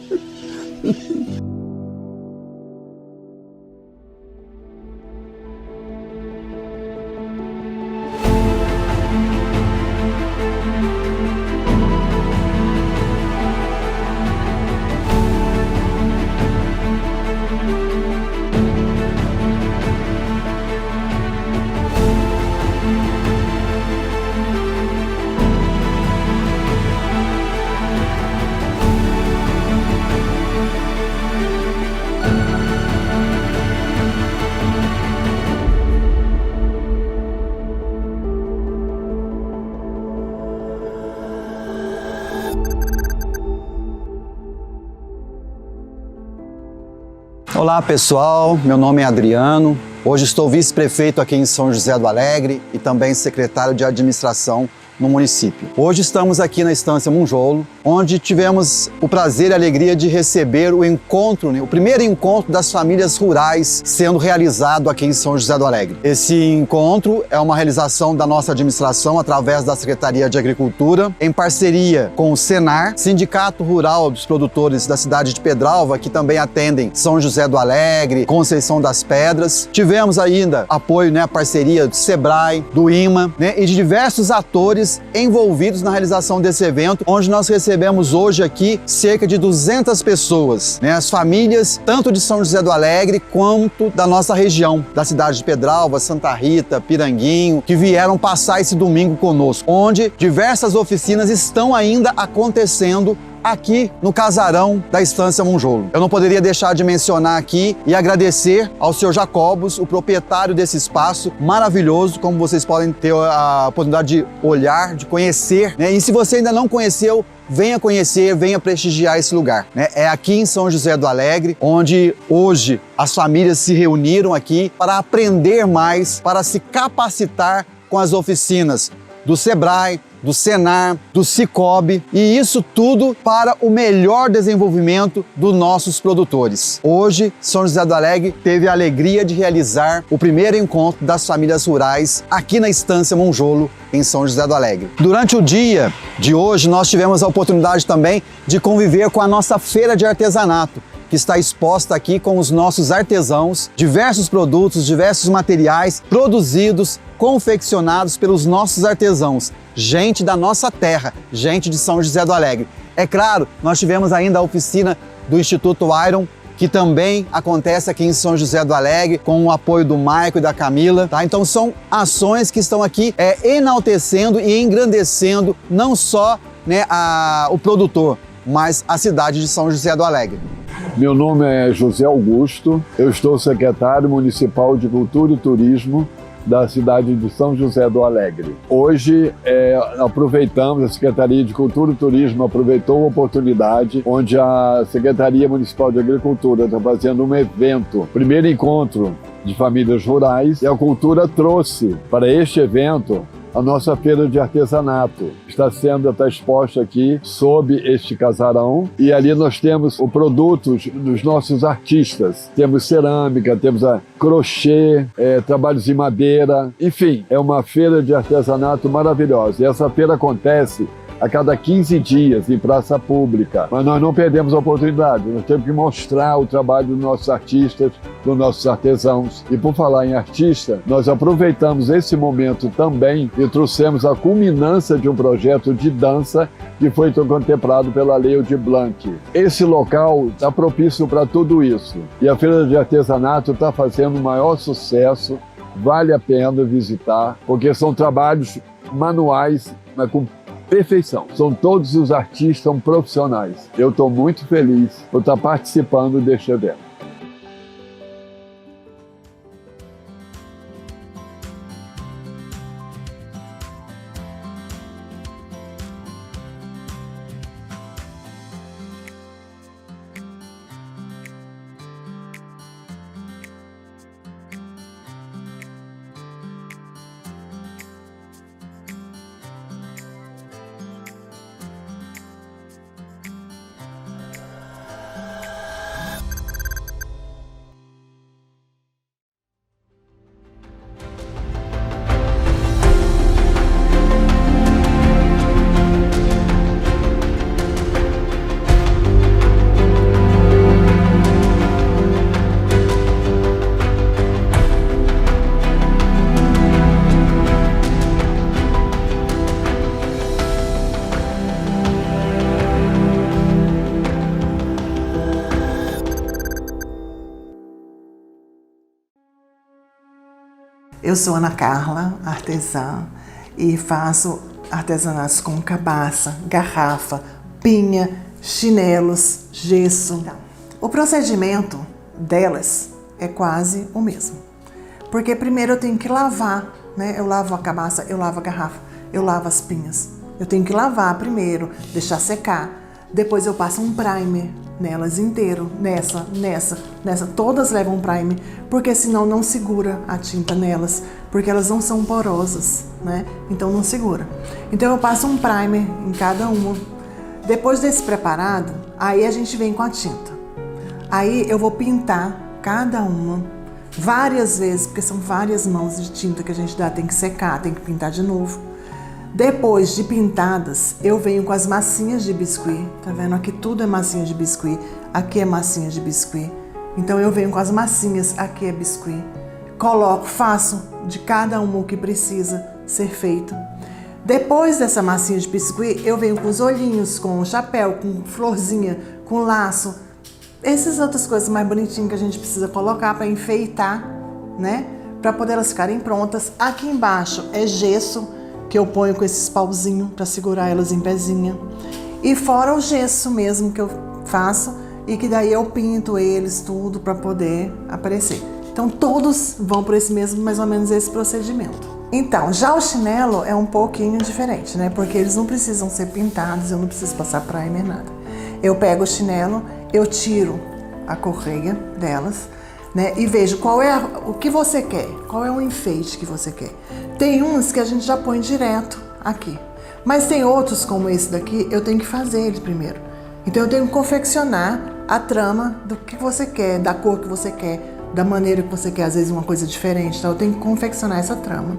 Olá pessoal, meu nome é Adriano, hoje estou vice-prefeito aqui em São José do Alegre e também secretário de administração no município. Hoje estamos aqui na Estância Monjolo, onde tivemos o prazer e a alegria de receber o encontro, o primeiro encontro das famílias rurais sendo realizado aqui em São José do Alegre. Esse encontro é uma realização da nossa administração através da Secretaria de Agricultura, em parceria com o Senar, Sindicato Rural dos Produtores da cidade de Pedralva, que também atendem São José do Alegre, Conceição das Pedras. Tivemos ainda apoio, a parceria do Sebrae, do IMA, e de diversos atores envolvidos na realização desse evento, onde nós recebemos hoje aqui cerca de 200 pessoas, as famílias tanto de São José do Alegre quanto da nossa região, da cidade de Pedralva, Santa Rita, Piranguinho, que vieram passar esse domingo conosco, onde diversas oficinas estão ainda acontecendo aqui no casarão da Estância Monjolo. Eu não poderia deixar de mencionar aqui e agradecer ao Sr. Jacobos, o proprietário desse espaço maravilhoso, como vocês podem ter a oportunidade de olhar, de conhecer, E se você ainda não conheceu, venha conhecer, venha prestigiar esse lugar, É aqui em São José do Alegre, onde hoje as famílias se reuniram aqui para aprender mais, para se capacitar com as oficinas do Sebrae, do Senar, do Cicobi, e isso tudo para o melhor desenvolvimento dos nossos produtores. Hoje, São José do Alegre teve a alegria de realizar o primeiro encontro das famílias rurais aqui na Estância Monjolo, em São José do Alegre. Durante o dia de hoje, nós tivemos a oportunidade também de conviver com a nossa feira de artesanato, que está exposta aqui com os nossos artesãos, diversos produtos, diversos materiais produzidos, confeccionados pelos nossos artesãos, gente da nossa terra, gente de São José do Alegre. É claro, nós tivemos ainda a oficina do Instituto Iron, que também acontece aqui em São José do Alegre, com o apoio do Maico e da Camila, tá? Então são ações que estão aqui enaltecendo e engrandecendo não só o produtor, mas a cidade de São José do Alegre. Meu nome é José Augusto, eu estou secretário municipal de Cultura e Turismo da cidade de São José do Alegre. Hoje aproveitamos, a Secretaria de Cultura e Turismo aproveitou a oportunidade onde a Secretaria Municipal de Agricultura está fazendo um evento, primeiro encontro de famílias rurais, e a Cultura trouxe para este evento a nossa feira de artesanato. Está exposta aqui sob este casarão, e ali nós temos os produtos dos nossos artistas. Temos cerâmica, temos crochê, trabalhos em madeira, enfim, é uma feira de artesanato maravilhosa. E essa feira acontece a cada 15 dias em praça pública. Mas nós não perdemos a oportunidade, nós temos que mostrar o trabalho dos nossos artistas, dos nossos artesãos. E por falar em artista, nós aproveitamos esse momento também e trouxemos a culminância de um projeto de dança que foi contemplado pela Lei Aldir Blanc. Esse local está propício para tudo isso. E a Feira de Artesanato está fazendo o maior sucesso, vale a pena visitar, porque são trabalhos manuais, mas com perfeição. Todos os artistas são profissionais. Eu estou muito feliz por estar participando deste evento. Eu sou Ana Carla, artesã, e faço artesanatos com cabaça, garrafa, pinha, chinelos, gesso. O procedimento delas é quase o mesmo. Porque primeiro eu tenho que lavar, né? Eu lavo a cabaça, eu lavo a garrafa, eu lavo as pinhas. Eu tenho que lavar primeiro, deixar secar. Depois eu passo um primer nelas inteiro, nessa. Todas levam um primer, porque senão não segura a tinta nelas, porque elas não são porosas, né? Então não segura. Então eu passo um primer em cada uma. Depois desse preparado, aí a gente vem com a tinta. Aí eu vou pintar cada uma várias vezes, porque são várias mãos de tinta que a gente dá, tem que secar, tem que pintar de novo. Depois de pintadas, eu venho com as massinhas de biscuit. Tá vendo? Aqui tudo é massinha de biscuit, aqui é massinha de biscuit. Então eu venho com as massinhas, aqui é biscuit. Coloco, faço de cada uma o que precisa ser feito. Depois dessa massinha de biscuit, eu venho com os olhinhos, com o chapéu, com florzinha, com laço. Essas outras coisas mais bonitinhas que a gente precisa colocar para enfeitar, né? Para poder elas ficarem prontas. Aqui embaixo é gesso, que eu ponho com esses pauzinhos para segurar elas em pezinha. E fora o gesso mesmo que eu faço e que daí eu pinto eles tudo para poder aparecer. Então todos vão por esse mesmo, mais ou menos esse procedimento. Então, já o chinelo é um pouquinho diferente, né? Porque eles não precisam ser pintados, eu não preciso passar primer, nada. Eu pego o chinelo, eu tiro a correia delas, né? E vejo qual é o que você quer, qual é o enfeite que você quer. Tem uns que a gente já põe direto aqui, mas tem outros como esse daqui, eu tenho que fazer ele primeiro. Então eu tenho que confeccionar a trama do que você quer, da cor que você quer, da maneira que você quer, às vezes uma coisa diferente, então eu tenho que confeccionar essa trama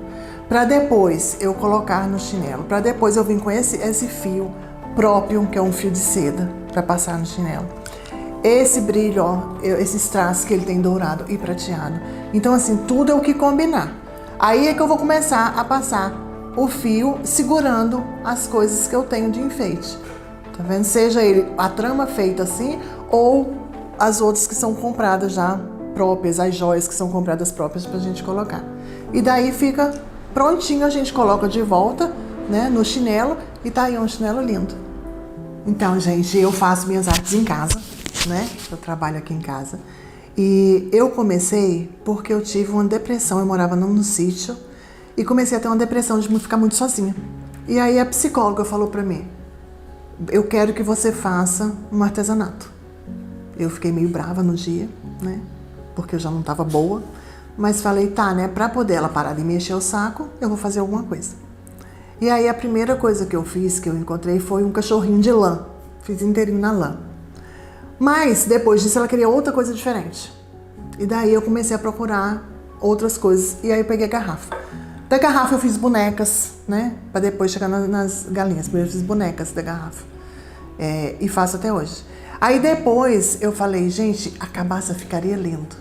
para depois eu colocar no chinelo, para depois eu vir com esse fio próprio, que é um fio de seda, para passar no chinelo. Esse brilho, ó, esses traços que ele tem dourado e prateado. Então assim, tudo é o que combinar. Aí é que eu vou começar a passar o fio segurando as coisas que eu tenho de enfeite. Tá vendo? Seja ele a trama feita assim ou as outras que são compradas já próprias, as joias que são compradas próprias pra gente colocar. E daí fica prontinho, a gente coloca de volta, né, no chinelo e tá aí um chinelo lindo. Então, gente, eu faço minhas artes em casa, né? Eu trabalho aqui em casa. E eu comecei porque eu tive uma depressão, eu morava num sítio e comecei a ter uma depressão de ficar muito sozinha. E aí a psicóloga falou pra mim, eu quero que você faça um artesanato. Eu fiquei meio brava no dia, né, porque eu já não tava boa, mas falei, tá, né, pra poder ela parar de me encher o saco, eu vou fazer alguma coisa. E aí a primeira coisa que eu fiz, que eu encontrei, foi um cachorrinho de lã, fiz inteirinho na lã. Mas, depois disso, ela queria outra coisa diferente. E daí eu comecei a procurar outras coisas. E aí eu peguei a garrafa. Da garrafa eu fiz bonecas, né? Pra depois chegar nas galinhas. Primeiro eu fiz bonecas da garrafa. E faço até hoje. Aí depois eu falei, gente, a cabaça ficaria lindo.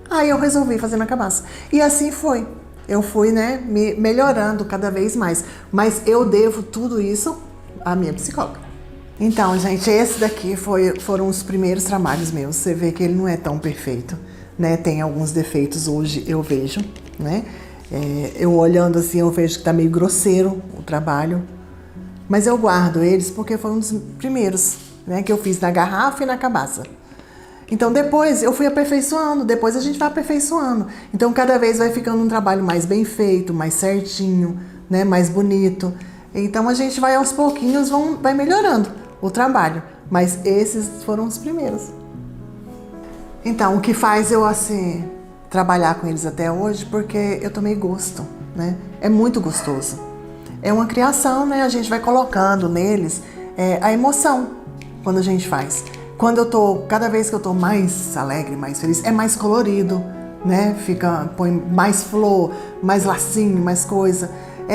Aí eu resolvi fazer na cabaça. E assim foi. Eu fui, né, me melhorando cada vez mais. Mas eu devo tudo isso à minha psicóloga. Então, gente, esse daqui foram os primeiros trabalhos meus. Você vê que ele não é tão perfeito, né? Tem alguns defeitos hoje, eu vejo, né? Eu olhando assim, eu vejo que tá meio grosseiro o trabalho. Mas eu guardo eles porque foi um dos primeiros, né, que eu fiz na garrafa e na cabaça. Então depois eu fui aperfeiçoando, depois a gente vai aperfeiçoando. Então cada vez vai ficando um trabalho mais bem feito, mais certinho, né, mais bonito. Então a gente vai aos pouquinhos, vai melhorando o trabalho, mas esses foram os primeiros. Então, o que faz eu, assim, trabalhar com eles até hoje, porque eu tomei gosto, né? É muito gostoso. É uma criação, né? A gente vai colocando neles a emoção quando a gente faz. Cada vez que eu tô mais alegre, mais feliz, é mais colorido, né? Põe mais flor, mais lacinho, mais coisa.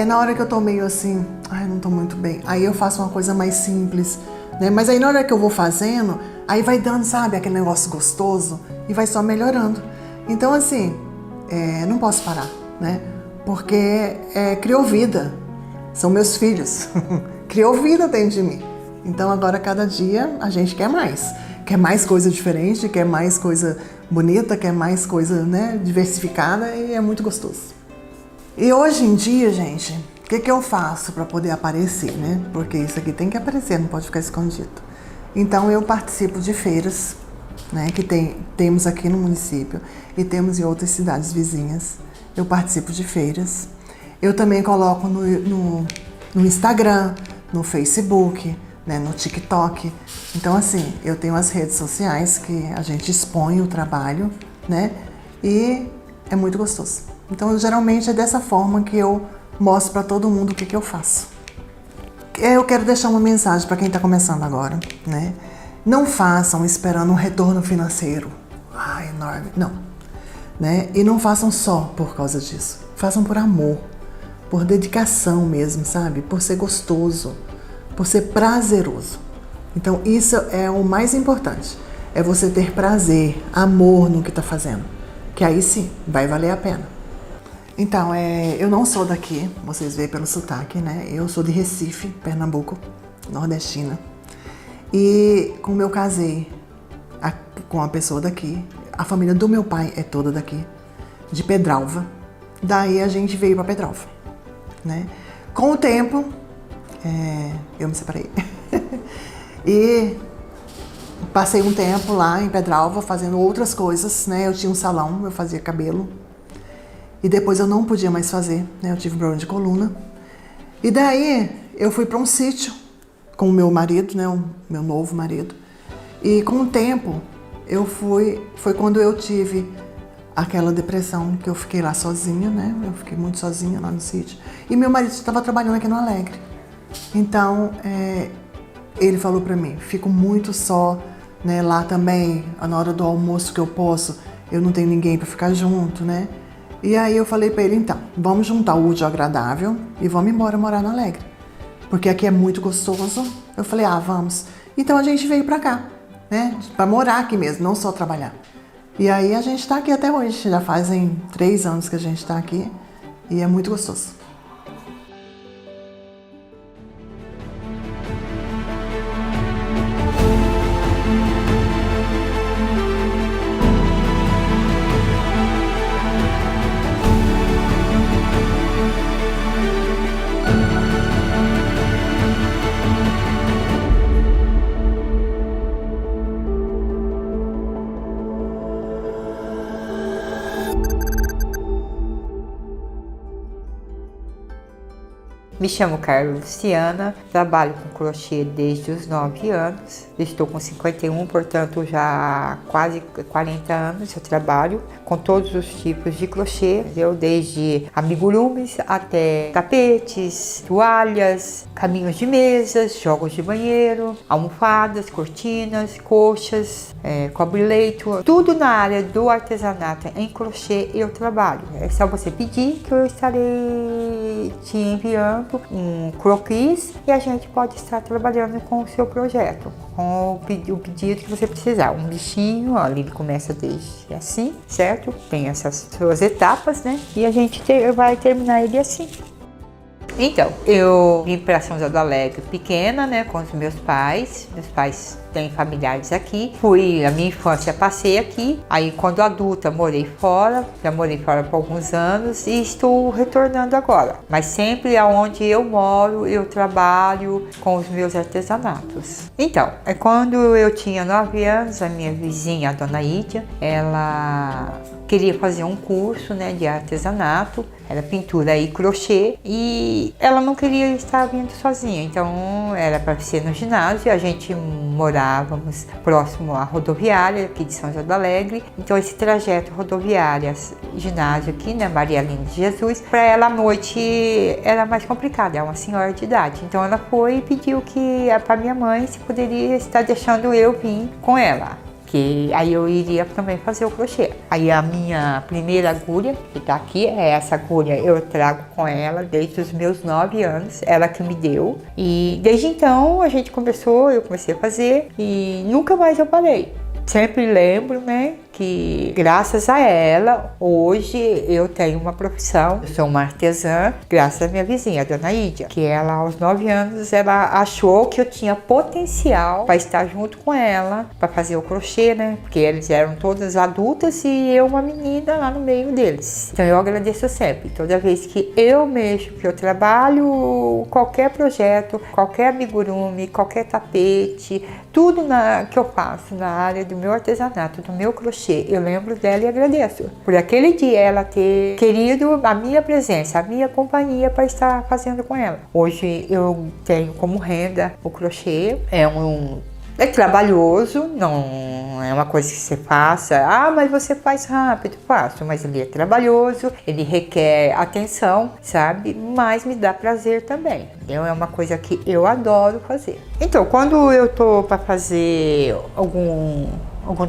Na hora que eu tô meio assim, não tô muito bem, aí eu faço uma coisa mais simples, né? Mas aí na hora que eu vou fazendo, aí vai dando, sabe, aquele negócio gostoso e vai só melhorando. Então assim, não posso parar, né? Porque criou vida, são meus filhos, criou vida dentro de mim. Então agora cada dia a gente quer mais coisa diferente, quer mais coisa bonita, quer mais coisa, né, diversificada e é muito gostoso. E hoje em dia, gente, o que eu faço para poder aparecer, né? Porque isso aqui tem que aparecer, não pode ficar escondido. Então eu participo de feiras, né, que temos aqui no município e temos em outras cidades vizinhas. Eu participo de feiras. Eu também coloco no Instagram, no Facebook, né, no TikTok. Então, assim, eu tenho as redes sociais que a gente expõe o trabalho, né? E é muito gostoso. Então, geralmente é dessa forma que eu mostro para todo mundo o que eu faço. Eu quero deixar uma mensagem para quem está começando agora, né? Não façam esperando um retorno financeiro. Enorme. Não. Né? E não façam só por causa disso. Façam por amor, por dedicação mesmo, sabe? Por ser gostoso, por ser prazeroso. Então isso é o mais importante. É você ter prazer, amor no que está fazendo. Que aí sim, vai valer a pena. Então, eu não sou daqui, vocês veem pelo sotaque, né? Eu sou de Recife, Pernambuco, nordestina. E como eu casei com uma pessoa daqui, a família do meu pai é toda daqui, de Pedralva. Daí a gente veio para Pedralva, né? Com o tempo, eu me separei. E passei um tempo lá em Pedralva fazendo outras coisas, né? Eu tinha um salão, eu fazia cabelo. E depois eu não podia mais fazer, né? Eu tive um problema de coluna. E daí eu fui para um sítio com o meu marido, né? O meu novo marido. E com o tempo foi quando eu tive aquela depressão, que eu fiquei lá sozinha, né? Eu fiquei muito sozinha lá no sítio. E meu marido estava trabalhando aqui no Alegre. Então, ele falou para mim, fico muito só, né? Lá também, na hora do almoço que eu posso, eu não tenho ninguém para ficar junto, né? E aí eu falei para ele, então, vamos juntar o útil ao agradável e vamos embora morar no Alegre. Porque aqui é muito gostoso. Eu falei, vamos. Então a gente veio para cá, né? Para morar aqui mesmo, não só trabalhar. E aí a gente está aqui até hoje. Já fazem 3 anos que a gente está aqui e é muito gostoso. Me chamo Carla Luciana, trabalho com crochê desde os 9 anos, estou com 51, portanto já há quase 40 anos eu trabalho com todos os tipos de crochê, desde amigurumis até tapetes, toalhas, caminhos de mesas, jogos de banheiro, almofadas, cortinas, coxas, cobre-leito, tudo na área do artesanato em crochê eu trabalho. É só você pedir que eu estarei te enviando um croquis e a gente pode estar trabalhando com o seu projeto, com o pedido que você precisar. Um bichinho, ali ele começa desde assim, certo? Tem essas suas etapas, né? E a gente vai terminar ele assim. Então, eu vim para São José do Alegre pequena, né, com os meus pais. Meus pais têm familiares aqui. A minha infância passei aqui. Aí, quando adulta, morei fora. Já morei fora por alguns anos e estou retornando agora. Mas sempre aonde eu moro, eu trabalho com os meus artesanatos. Então, quando eu tinha 9 anos, a minha vizinha, a dona Ídia, ela queria fazer um curso, né, de artesanato. Era pintura e crochê e ela não queria estar vindo sozinha, então era para ser no ginásio. A gente morávamos próximo à rodoviária aqui de São José do Alegre, então esse trajeto rodoviária ginásio aqui, né, Maria Linda de Jesus, para ela à noite era mais complicado, é uma senhora de idade, então ela foi e pediu que para minha mãe se poderia estar deixando eu vir com ela. Aí eu iria também fazer o crochê. Aí a minha primeira agulha, que tá aqui, essa agulha eu trago com ela desde os meus 9 anos, ela que me deu. E desde então eu comecei a fazer e nunca mais eu parei. Sempre lembro, né, que graças a ela, hoje eu tenho uma profissão, eu sou uma artesã, graças à minha vizinha, a dona Ídia, que ela aos 9 anos, ela achou que eu tinha potencial para estar junto com ela, para fazer o crochê, né? Porque eles eram todas adultas e eu uma menina lá no meio deles. Então eu agradeço sempre, toda vez que eu mexo, que eu trabalho qualquer projeto, qualquer amigurumi, qualquer tapete, tudo que eu faço na área do meu artesanato, do meu crochê, eu lembro dela e agradeço. Por aquele dia ela ter querido a minha presença, a minha companhia para estar fazendo com ela. Hoje eu tenho como renda o crochê, é trabalhoso, não é uma coisa que você faça, mas você faz rápido, faço, mas ele é trabalhoso, ele requer atenção, sabe? Mas me dá prazer também, entendeu? É uma coisa que eu adoro fazer. Então, quando eu tô para fazer algum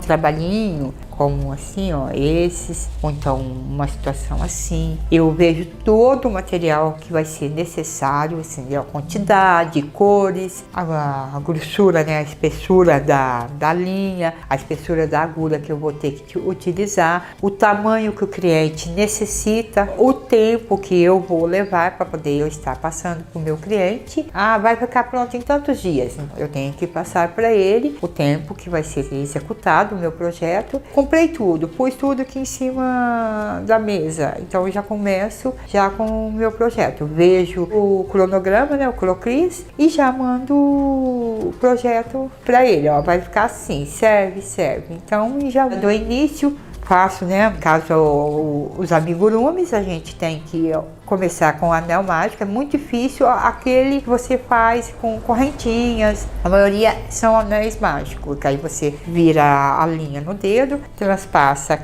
trabalhinho, como assim, ó, esses, ou então uma situação assim, eu vejo todo o material que vai ser necessário, assim, a quantidade, cores, a grossura, né, a espessura da linha, a espessura da agulha que eu vou ter que utilizar, o tamanho que o cliente necessita, o tempo que eu vou levar para poder eu estar passando para o meu cliente. Vai ficar pronto em tantos dias, então eu tenho que passar para ele o tempo que vai ser executado o meu projeto. Comprei tudo, pus tudo aqui em cima da mesa, então eu já começo com o meu projeto. Vejo o cronograma, né, o Cronocris, e já mando o projeto para ele, ó, vai ficar assim, serve. Então já dou início, faço, né, no caso os amigurumis, a gente tem que começar com o anel mágico, é muito difícil aquele que você faz com correntinhas, a maioria são anéis mágicos, que aí você vira a linha no dedo, transpassa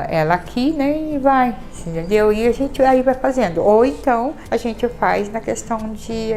ela aqui, né, e vai, entendeu? E a gente aí vai fazendo, ou então a gente faz na questão de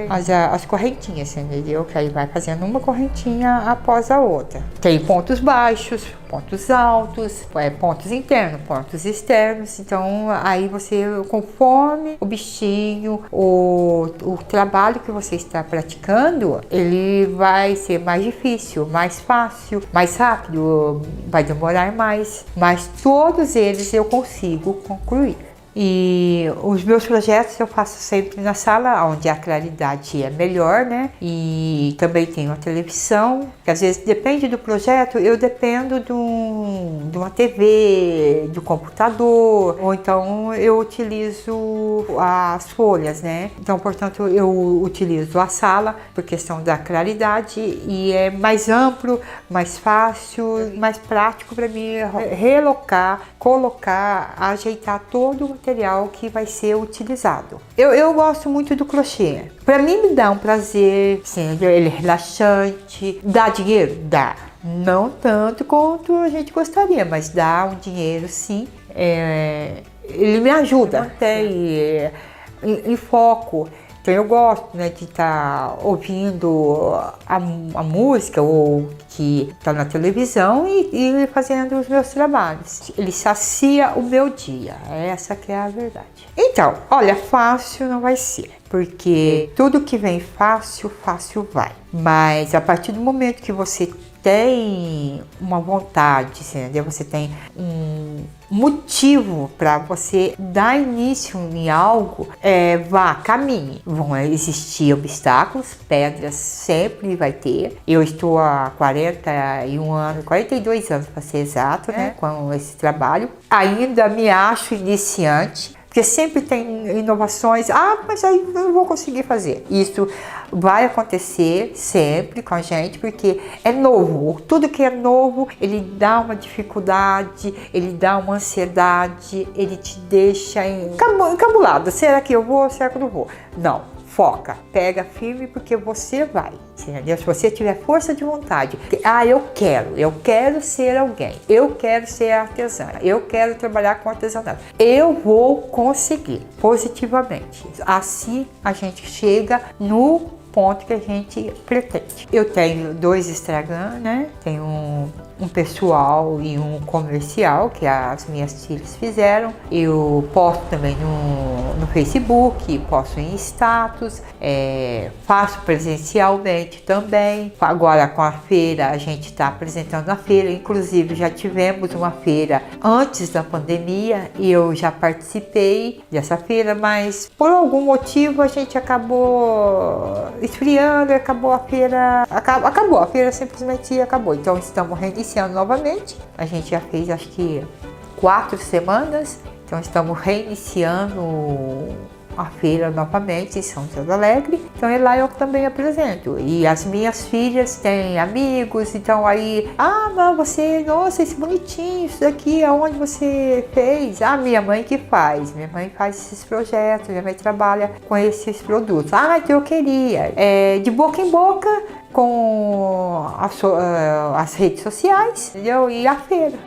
as correntinhas, entendeu? Que aí vai fazendo uma correntinha após a outra. Tem pontos baixos, pontos altos, pontos internos, pontos externos, então aí você, conforme o bichinho, o trabalho que você está praticando, ele vai ser mais difícil, mais fácil, mais rápido, vai demorar mais, mas todos eles eu consigo concluir. E os meus projetos eu faço sempre na sala onde a claridade é melhor, né? E também tenho a televisão, que às vezes depende do projeto, eu dependo de uma TV, do computador, ou então eu utilizo as folhas, né? Então, portanto, eu utilizo a sala por questão da claridade e é mais amplo, mais fácil, mais prático para mim relocar, colocar, ajeitar todo o material que vai ser utilizado. Eu gosto muito do crochê. Para mim me dá um prazer, assim, ele é relaxante. Dá dinheiro? Dá. Não tanto quanto a gente gostaria, mas dá um dinheiro sim. Ele me ajuda até em foco. Então eu gosto, né, de estar ouvindo a música ou que está na televisão e fazendo os meus trabalhos. Ele sacia o meu dia, essa que é a verdade. Então, olha, fácil não vai ser, porque tudo que vem fácil, fácil vai. Mas a partir do momento que você tem uma vontade, entendeu? Você tem um motivo para você dar início em algo, caminhe. Vão existir obstáculos, pedras sempre vai ter. Eu estou há 42 anos para ser exato, né, com esse trabalho. Ainda me acho iniciante, porque sempre tem inovações, mas aí eu não vou conseguir fazer. Isso vai acontecer sempre com a gente, porque é novo. Tudo que é novo, ele dá uma dificuldade, ele dá uma ansiedade, ele te deixa encabulado. Será que eu vou? Será que eu não vou? Não, foca, pega firme, porque você vai. Entendeu? Se você tiver força de vontade, eu quero ser alguém, eu quero ser artesã, eu quero trabalhar com artesanato, eu vou conseguir positivamente. Assim a gente chega no ponto que a gente pretende. Eu tenho 2 Instagram, né? Tenho um pessoal e um comercial que as minhas filhas fizeram. Eu posto também no Facebook, posto em status, faço presencialmente também. Agora com a feira, a gente está apresentando a feira, inclusive já tivemos uma feira antes da pandemia e eu já participei dessa feira, mas por algum motivo a gente acabou esfriando, acabou a feira simplesmente acabou. Então estamos reiniciando novamente. A gente já fez acho que 4 semanas, então estamos reiniciando a feira novamente em São José do Alegre. Então é lá eu também apresento. E as minhas filhas têm amigos, então aí, nossa, esse bonitinho, isso daqui, aonde você fez? Minha mãe que faz. Minha mãe faz esses projetos, minha mãe trabalha com esses produtos. Então eu queria. De boca em boca, com as redes sociais, entendeu? E a feira.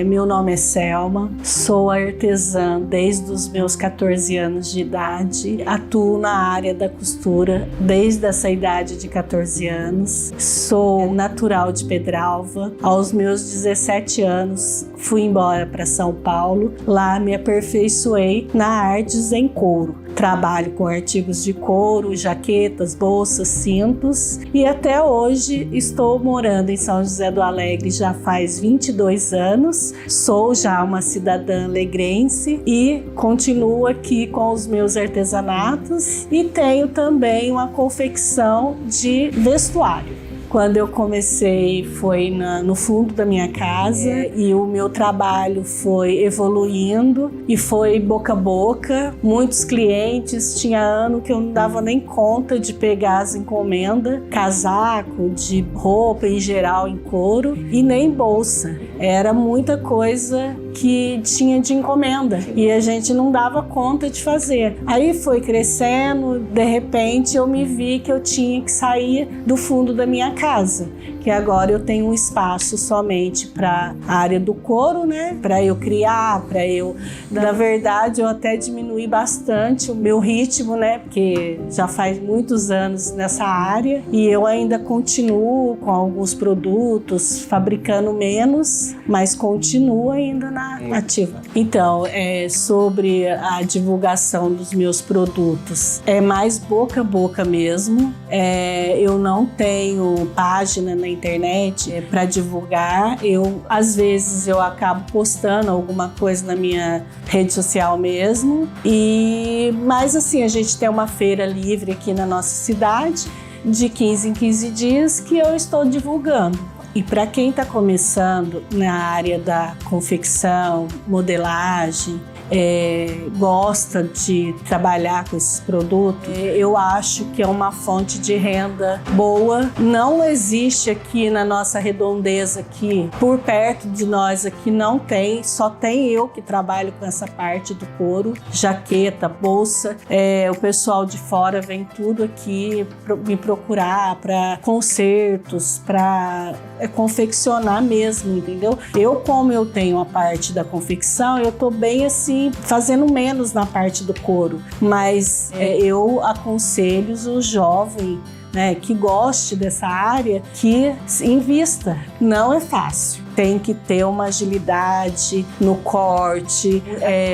Meu nome é Selma, sou artesã desde os meus 14 anos de idade, atuo na área da costura desde essa idade de 14 anos, sou natural de Pedralva. Aos meus 17 anos fui embora para São Paulo, lá me aperfeiçoei na artes em couro. Trabalho com artigos de couro, jaquetas, bolsas, cintos e até hoje estou morando em São José do Alegre já faz 22 anos. Sou já uma cidadã alegrense e continuo aqui com os meus artesanatos e tenho também uma confecção de vestuário. Quando eu comecei foi no fundo da minha casa e o meu trabalho foi evoluindo e foi boca a boca. Muitos clientes, tinha ano que eu não dava nem conta de pegar as encomendas, casaco, de roupa em geral em couro e nem bolsa. Era muita coisa que tinha de encomenda e a gente não dava conta de fazer. Aí foi crescendo, de repente eu me vi que eu tinha que sair do fundo da minha casa, que agora eu tenho um espaço somente para a área do couro, né? Para eu criar, na verdade eu até diminui bastante o meu ritmo, né? Porque já faz muitos anos nessa área e eu ainda continuo com alguns produtos, fabricando menos, mas continuo ainda na ativa. Então, sobre a divulgação dos meus produtos, é mais boca a boca mesmo. Eu não tenho página na internet para divulgar. Às vezes eu acabo postando alguma coisa na minha rede social mesmo. Mas assim, a gente tem uma feira livre aqui na nossa cidade, de 15 em 15 dias, que eu estou divulgando. E para quem está começando na área da confecção, modelagem, gosta de trabalhar com esses produtos, eu acho que é uma fonte de renda boa. Não existe aqui na nossa redondeza, aqui por perto de nós, aqui não tem, só tem eu que trabalho com essa parte do couro, jaqueta, bolsa. O pessoal de fora vem tudo aqui me procurar para concertos, para confeccionar mesmo, entendeu? Como eu tenho a parte da confecção, eu tô bem assim, fazendo menos na parte do couro, mas eu aconselho o jovem, né, que goste dessa área, que invista. Não é fácil. Tem que ter uma agilidade no corte.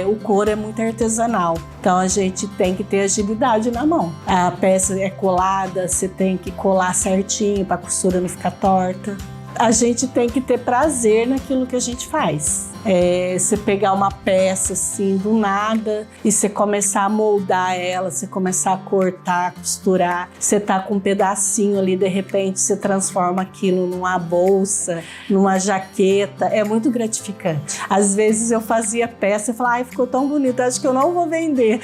O couro é muito artesanal, então a gente tem que ter agilidade na mão. A peça é colada, você tem que colar certinho para a costura não ficar torta. A gente tem que ter prazer naquilo que a gente faz. Você pegar uma peça assim do nada e você começar a moldar ela, você começar a cortar, costurar, você tá com um pedacinho ali, de repente você transforma aquilo numa bolsa, numa jaqueta, é muito gratificante. Às vezes eu fazia peça e falava, ficou tão bonito, acho que eu não vou vender.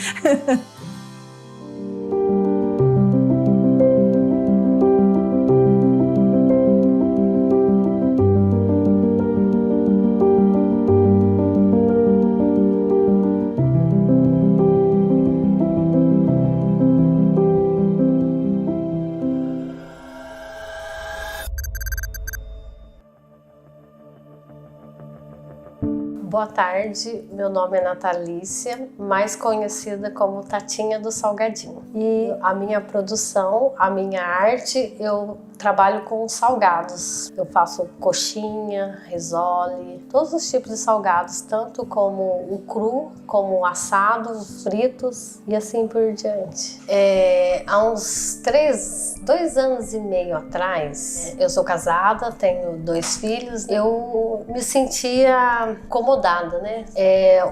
Boa tarde, meu nome é Natalícia, mais conhecida como Tatinha do Salgadinho. E a minha produção, a minha arte, eu trabalho com salgados. Eu faço coxinha, risole, todos os tipos de salgados, tanto como o cru, como o assado, fritos e assim por diante. Há uns 2 anos e meio atrás, eu sou casada, tenho 2 filhos, eu me sentia incomodada, né?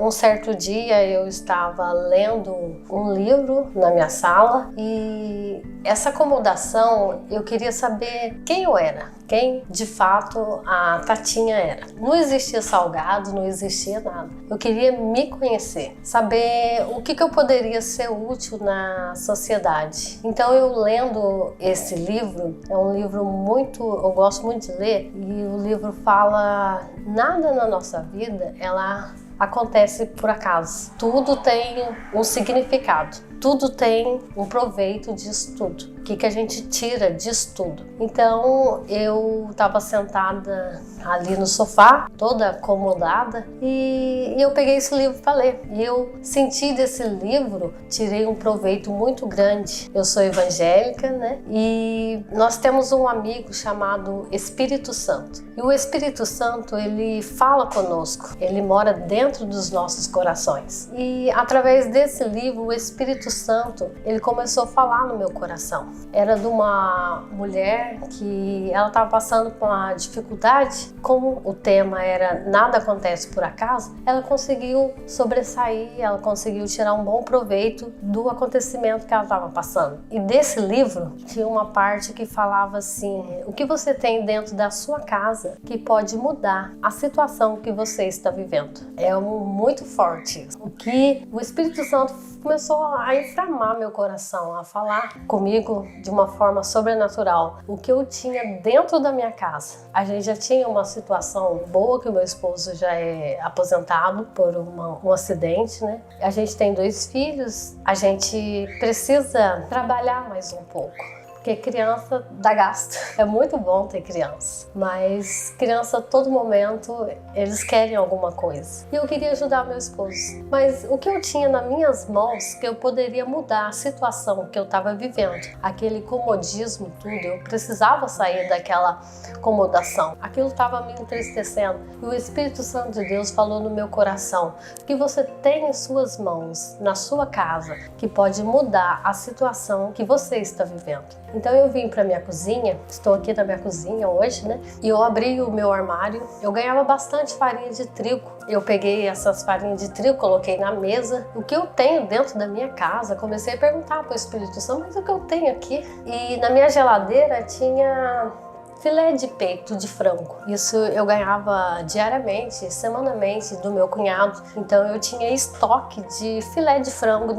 Um certo dia eu estava lendo um livro na minha sala e essa acomodação eu queria saber quem eu era, quem de fato a Tatinha era. Não existia salgado, não existia nada. Eu queria me conhecer, saber o que eu poderia ser útil na sociedade. Então eu lendo esse livro, é um livro eu gosto muito de ler, e o livro fala, nada na nossa vida, ela acontece por acaso. Tudo tem um significado. Tudo tem um proveito disso tudo. O que a gente tira disso tudo? Então eu estava sentada ali no sofá, toda acomodada, e eu peguei esse livro para ler. E eu senti desse livro, tirei um proveito muito grande. Eu sou evangélica, né? E nós temos um amigo chamado Espírito Santo. E o Espírito Santo, ele fala conosco, ele mora dentro dos nossos corações. E através desse livro, o Espírito Santo, ele começou a falar no meu coração. Era de uma mulher que ela estava passando por uma dificuldade. Como o tema era nada acontece por acaso, ela conseguiu sobressair, ela conseguiu tirar um bom proveito do acontecimento que ela estava passando. E desse livro tinha uma parte que falava assim, o que você tem dentro da sua casa que pode mudar a situação que você está vivendo. É muito forte. O que o Espírito Santo começou a inflamar meu coração, a falar comigo de uma forma sobrenatural. O que eu tinha dentro da minha casa. A gente já tinha uma situação boa, que o meu esposo já é aposentado por um acidente, né? A gente tem 2 filhos, a gente precisa trabalhar mais um pouco. Porque criança dá gasto. É muito bom ter criança, mas criança a todo momento eles querem alguma coisa. E eu queria ajudar meu esposo. Mas o que eu tinha nas minhas mãos que eu poderia mudar a situação que eu estava vivendo, aquele comodismo tudo, eu precisava sair daquela acomodação. Aquilo estava me entristecendo. E o Espírito Santo de Deus falou no meu coração que você tem em suas mãos, na sua casa, que pode mudar a situação que você está vivendo. Então eu vim para minha cozinha, estou aqui na minha cozinha hoje, né? E eu abri o meu armário, eu ganhava bastante farinha de trigo. Eu peguei essas farinhas de trigo, coloquei na mesa. O que eu tenho dentro da minha casa, comecei a perguntar para o Espírito Santo, mas o que eu tenho aqui? E na minha geladeira tinha filé de peito de frango. Isso eu ganhava diariamente, semanalmente do meu cunhado. Então eu tinha estoque de filé de frango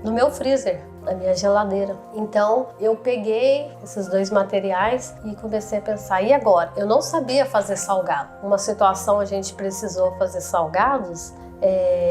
no meu freezer, na minha geladeira. Então eu peguei esses 2 materiais e comecei a pensar, e agora? Eu não sabia fazer salgado. Uma situação a gente precisou fazer salgados,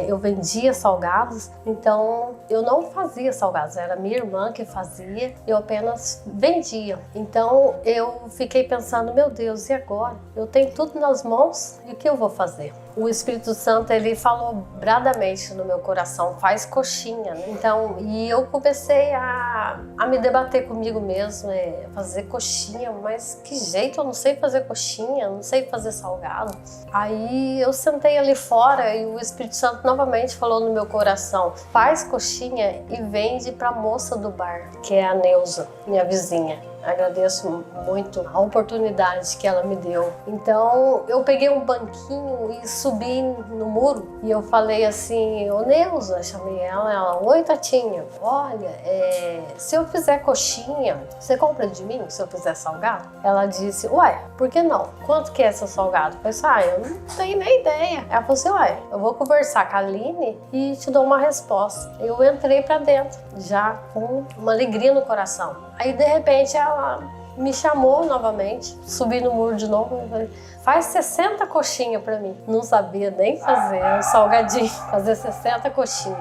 eu vendia salgados, então eu não fazia salgados, era minha irmã que fazia, eu apenas vendia. Então eu fiquei pensando, meu Deus, e agora? Eu tenho tudo nas mãos, e o que eu vou fazer? O Espírito Santo, ele falou bradamente no meu coração, faz coxinha, né? Então, e eu comecei a me debater comigo mesmo, fazer coxinha, mas que jeito, eu não sei fazer coxinha, não sei fazer salgado. Aí eu sentei ali fora e o Espírito Santo novamente falou no meu coração, faz coxinha e vende para a moça do bar, que é a Neuza, minha vizinha. Agradeço muito a oportunidade que ela me deu. Então eu peguei um banquinho e subi no muro e eu falei assim, ô Neuza, chamei ela, oi Tatinha, olha, se eu fizer coxinha, você compra de mim se eu fizer salgado? Ela disse, ué, por que não? Quanto que é seu salgado? Eu falei, eu não tenho nem ideia. Ela falou assim, ué, eu vou conversar com a Aline e te dou uma resposta. Eu entrei pra dentro, já com uma alegria no coração. Aí de repente ela me chamou novamente, subi no muro de novo e falei, faz 60 coxinhas pra mim. Não sabia nem fazer um salgadinho, fazer 60 coxinhas.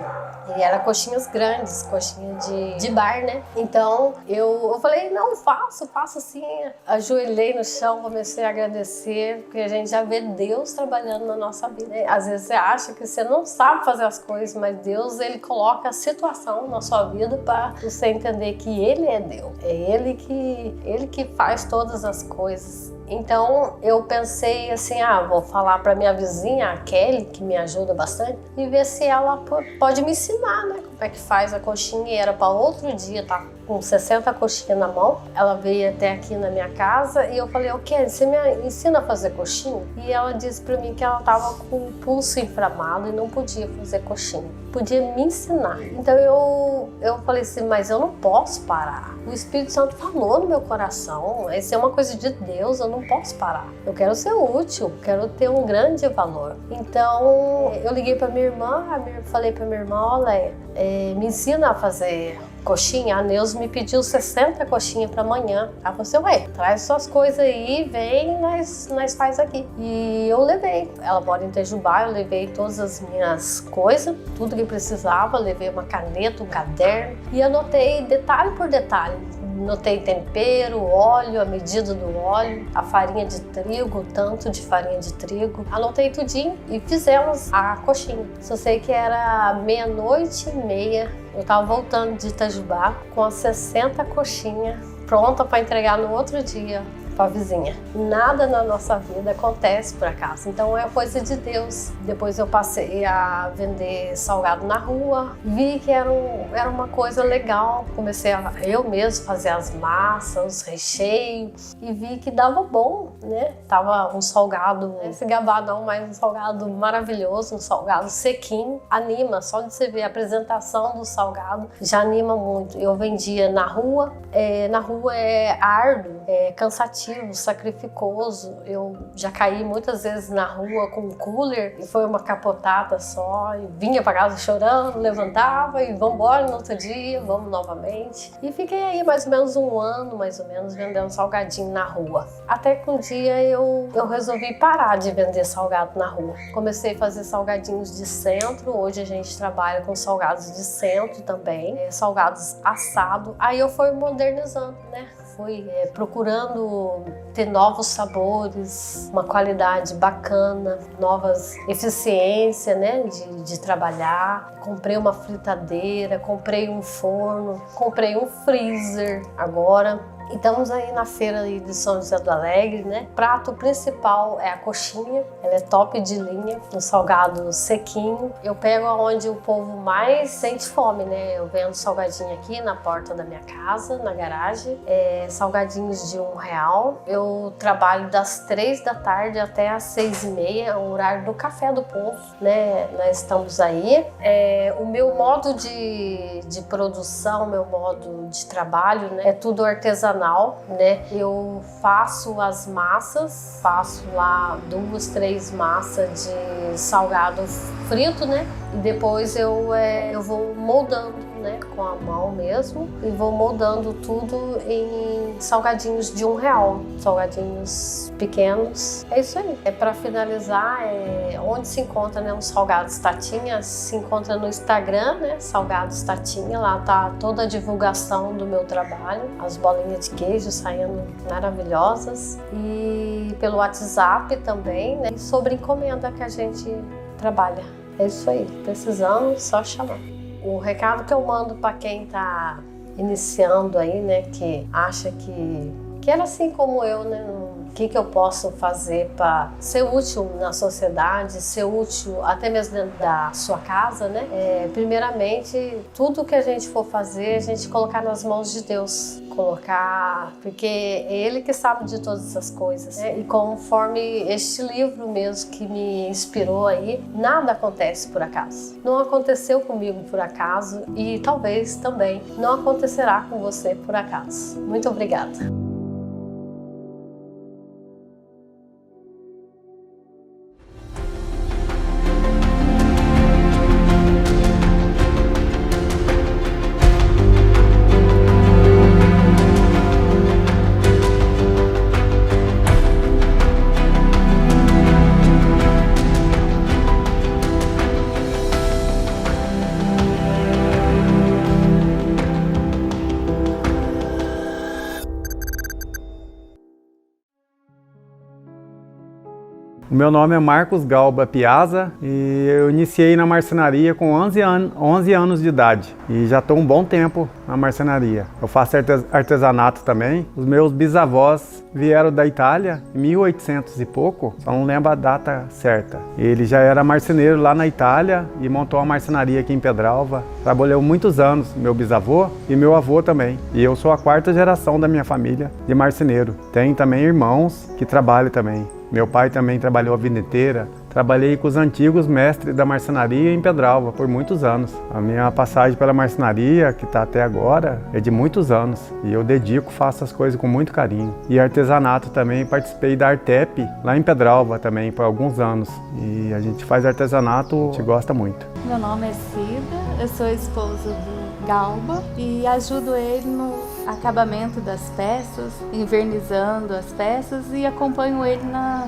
E era coxinhas grandes, coxinha de bar, né? Então eu falei, não, faço assim. Ajoelhei no chão, comecei a agradecer, porque a gente já vê Deus trabalhando na nossa vida, né? Às vezes você acha que você não sabe fazer as coisas, mas Deus, ele coloca a situação na sua vida para você entender que ele é Deus. É ele que faz todas as coisas. Então eu pensei assim, vou falar para minha vizinha, a Kelly, que me ajuda bastante, e ver se ela pode me ensinar, né? Como é que faz a coxinha. E era para outro dia, tá com 60 coxinhas na mão. Ela veio até aqui na minha casa e eu falei, Kelly, você me ensina a fazer coxinha? E ela disse para mim que ela tava com o pulso inflamado e não podia fazer coxinha. Podia me ensinar. Então eu falei assim, mas eu não posso parar. O Espírito Santo falou no meu coração, isso é uma coisa de Deus, eu não posso parar. Eu quero ser útil, quero ter um grande valor. Então eu liguei para minha irmã, falei para minha irmã, olha, me ensina a fazer coxinha. A Neus me pediu 60 coxinhas para amanhã. Ela falou assim, ué, traz suas coisas aí, vem, nós faz aqui. E eu levei. Ela mora em Itajubá, eu levei todas as minhas coisas, tudo que precisava, levei uma caneta, um caderno e anotei detalhe por detalhe. Anotei tempero, óleo, a medida do óleo, a farinha de trigo, o tanto de farinha de trigo. Anotei tudinho e fizemos a coxinha. Só sei que era 00:30. Eu tava voltando de Itajubá com as 60 coxinhas pronta para entregar no outro dia para a vizinha. Nada na nossa vida acontece por acaso, então é coisa de Deus. Depois eu passei a vender salgado na rua, vi que era uma coisa legal, comecei a eu mesmo fazer as massas, os recheios e vi que dava bom, né? Tava um salgado, esse gabá não, mas um salgado maravilhoso, um salgado sequinho, anima, só de você ver a apresentação do salgado já anima muito. Eu vendia na rua é árduo, é cansativo, sacrificoso. Eu já caí muitas vezes na rua com um cooler e foi uma capotada só e vinha para casa chorando, levantava e vamos embora no outro dia, vamos novamente. E fiquei aí mais ou menos um ano, vendendo salgadinho na rua. Até que um dia eu resolvi parar de vender salgado na rua. Comecei a fazer salgadinhos de centro, hoje a gente trabalha com salgados de centro também, salgados assados. Aí eu fui modernizando, né? Fui procurando ter novos sabores, uma qualidade bacana, novas eficiências, né, de trabalhar. Comprei uma fritadeira, comprei um forno, comprei um freezer agora. E estamos aí na feira de São José do Alegre, né? O prato principal é a coxinha, ela é top de linha, no salgado sequinho. Eu pego onde o povo mais sente fome, né? Eu vendo salgadinho aqui na porta da minha casa, na garagem, salgadinhos de R$1. Eu trabalho das 3 da tarde até às 6h30, o horário do café do povo, né? Nós estamos aí. O meu modo de produção, meu modo de trabalho, né? É tudo artesanal. Né? Eu faço as massas, faço lá 2, 3 massas de salgado frito, né? E depois eu vou moldando, né? Com a mão mesmo e vou moldando tudo em salgadinhos de R$1, salgadinhos pequenos. É isso aí. Para finalizar, onde se encontra, né, os salgados Tatinha, se encontra no Instagram, né? Salgados Tatinha, lá tá toda a divulgação do meu trabalho, as bolinhas de queijo saindo maravilhosas e pelo WhatsApp também, né? E sobre encomenda que a gente trabalha. É isso aí, precisando, só chamar. O recado que eu mando para quem está iniciando aí, né, que acha que era assim como eu, né, o que eu posso fazer para ser útil na sociedade, ser útil até mesmo dentro da sua casa, né? Primeiramente, tudo que a gente for fazer, a gente colocar nas mãos de Deus. Porque é Ele que sabe de todas essas coisas, né? E conforme este livro mesmo que me inspirou aí, nada acontece por acaso. Não aconteceu comigo por acaso e talvez também não acontecerá com você por acaso. Muito obrigada. Meu nome é Marcos Galba Piazza e eu iniciei na marcenaria com 11 anos de idade e já estou um bom tempo na marcenaria. Eu faço artesanato também. Os meus bisavós vieram da Itália em 1800 e pouco, só não lembro a data certa. Ele já era marceneiro lá na Itália e montou uma marcenaria aqui em Pedralva. Trabalhou muitos anos, meu bisavô e meu avô também. E eu sou a 4ª geração da minha família de marceneiro. Tem também irmãos que trabalham também. Meu pai também trabalhou a vida inteira. Trabalhei com os antigos mestres da marcenaria em Pedralva por muitos anos. A minha passagem pela marcenaria, que está até agora, é de muitos anos. E eu faço as coisas com muito carinho. E artesanato também, participei da Artep, lá em Pedralva também, por alguns anos. E a gente faz artesanato, a gente gosta muito. Meu nome é Cida, eu sou esposa do Galba e ajudo ele no acabamento das peças, invernizando as peças e acompanho ele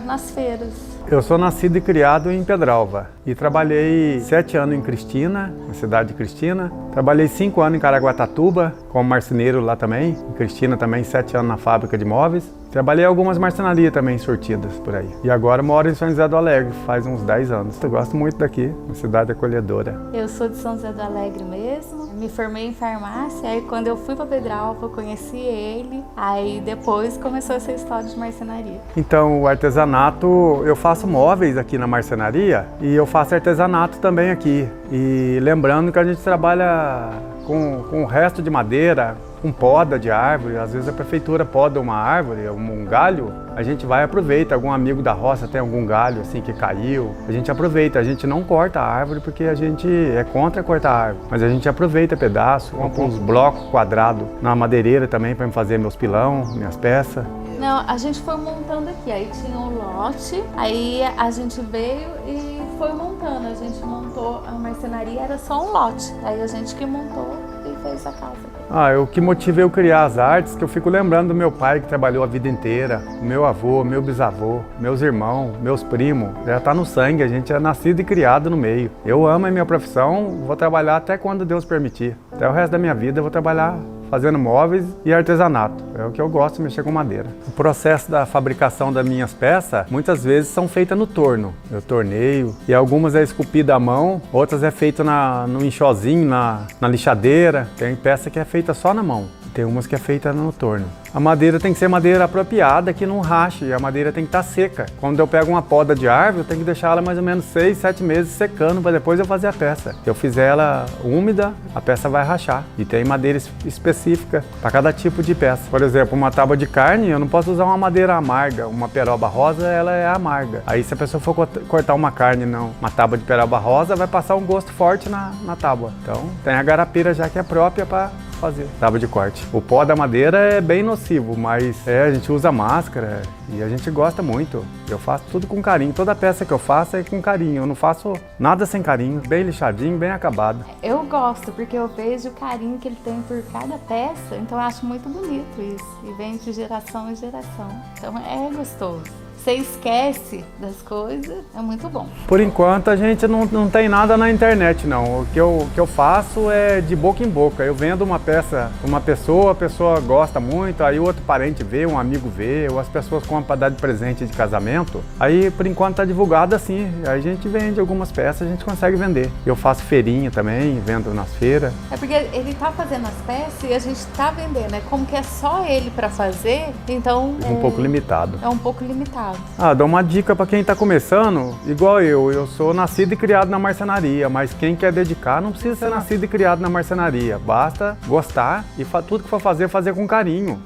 nas feiras. Eu sou nascido e criado em Pedralva e trabalhei 7 anos em Cristina, na cidade de Cristina. Trabalhei 5 anos em Caraguatatuba, como marceneiro lá também. Em Cristina também 7 anos na fábrica de móveis. Trabalhei em algumas marcenarias também sortidas por aí. E agora moro em São José do Alegre, faz uns 10 anos. Eu gosto muito daqui, uma cidade acolhedora. Eu sou de São José do Alegre mesmo, me formei em farmácia, aí quando eu fui para Pedralva eu conheci ele, aí depois começou essa história de marcenaria. Então o artesanato, eu faço móveis aqui na marcenaria e eu faço artesanato também aqui. E lembrando que a gente trabalha com o resto de madeira, com poda de árvore. Às vezes a prefeitura poda uma árvore, um galho, a gente vai e aproveita. Algum amigo da roça tem algum galho assim que caiu, a gente aproveita. A gente não corta a árvore porque a gente é contra cortar a árvore, mas a gente aproveita pedaço, compra uns blocos quadrados na madeireira também para fazer meus pilão, minhas peças. Não, a gente foi montando aqui, aí tinha um lote, aí a gente veio e foi montando. A gente montou a marcenaria, era só um lote, aí a gente que montou e fez a casa. O que motivei eu criar as artes, que eu fico lembrando do meu pai que trabalhou a vida inteira, meu avô, meu bisavô, meus irmãos, meus primos, já está no sangue, a gente é nascido e criado no meio. Eu amo a minha profissão, vou trabalhar até quando Deus permitir. Até o resto da minha vida eu vou trabalhar fazendo móveis e artesanato. É o que eu gosto, mexer com madeira. O processo da fabricação das minhas peças, muitas vezes são feitas no torno. Eu torneio, e algumas é esculpida à mão, outras é feita no enxozinho, na lixadeira. Tem peça que é feita só na mão. Tem umas que é feita no torno. A madeira tem que ser madeira apropriada, que não rache, e a madeira tem que estar seca. Quando eu pego uma poda de árvore, eu tenho que deixar ela mais ou menos 6, 7 meses secando, para depois eu fazer a peça. Se eu fizer ela úmida, a peça vai rachar. E tem madeira específica para cada tipo de peça. Por exemplo, uma tábua de carne, eu não posso usar uma madeira amarga. Uma peroba rosa, ela é amarga. Aí se a pessoa for cortar uma carne, uma tábua de peroba rosa, vai passar um gosto forte na tábua. Então tem a garapira já que é própria para fazer tábua de corte. O pó da madeira é bem nocivo, mas a gente usa máscara e a gente gosta muito. Eu faço tudo com carinho. Toda peça que eu faço é com carinho. Eu não faço nada sem carinho. Bem lixadinho, bem acabado. Eu gosto porque eu vejo o carinho que ele tem por cada peça, então eu acho muito bonito isso. E vem de geração em geração. Então é gostoso. Você esquece das coisas, é muito bom. Por enquanto a gente não tem nada na internet não. O que eu faço é de boca em boca. Eu vendo uma peça para uma pessoa, a pessoa gosta muito, aí outro parente vê, um amigo vê, ou as pessoas compram para dar de presente de casamento. Aí por enquanto tá divulgado assim. Aí a gente vende algumas peças, a gente consegue vender. Eu faço feirinha também, vendo nas feiras. É porque ele tá fazendo as peças e a gente tá vendendo. É como que é só ele para fazer, então um pouco limitado. É um pouco limitado. Dá uma dica para quem está começando, igual eu sou nascido e criado na marcenaria, mas quem quer dedicar não precisa ser nascido e criado na marcenaria, basta gostar e tudo que for fazer com carinho.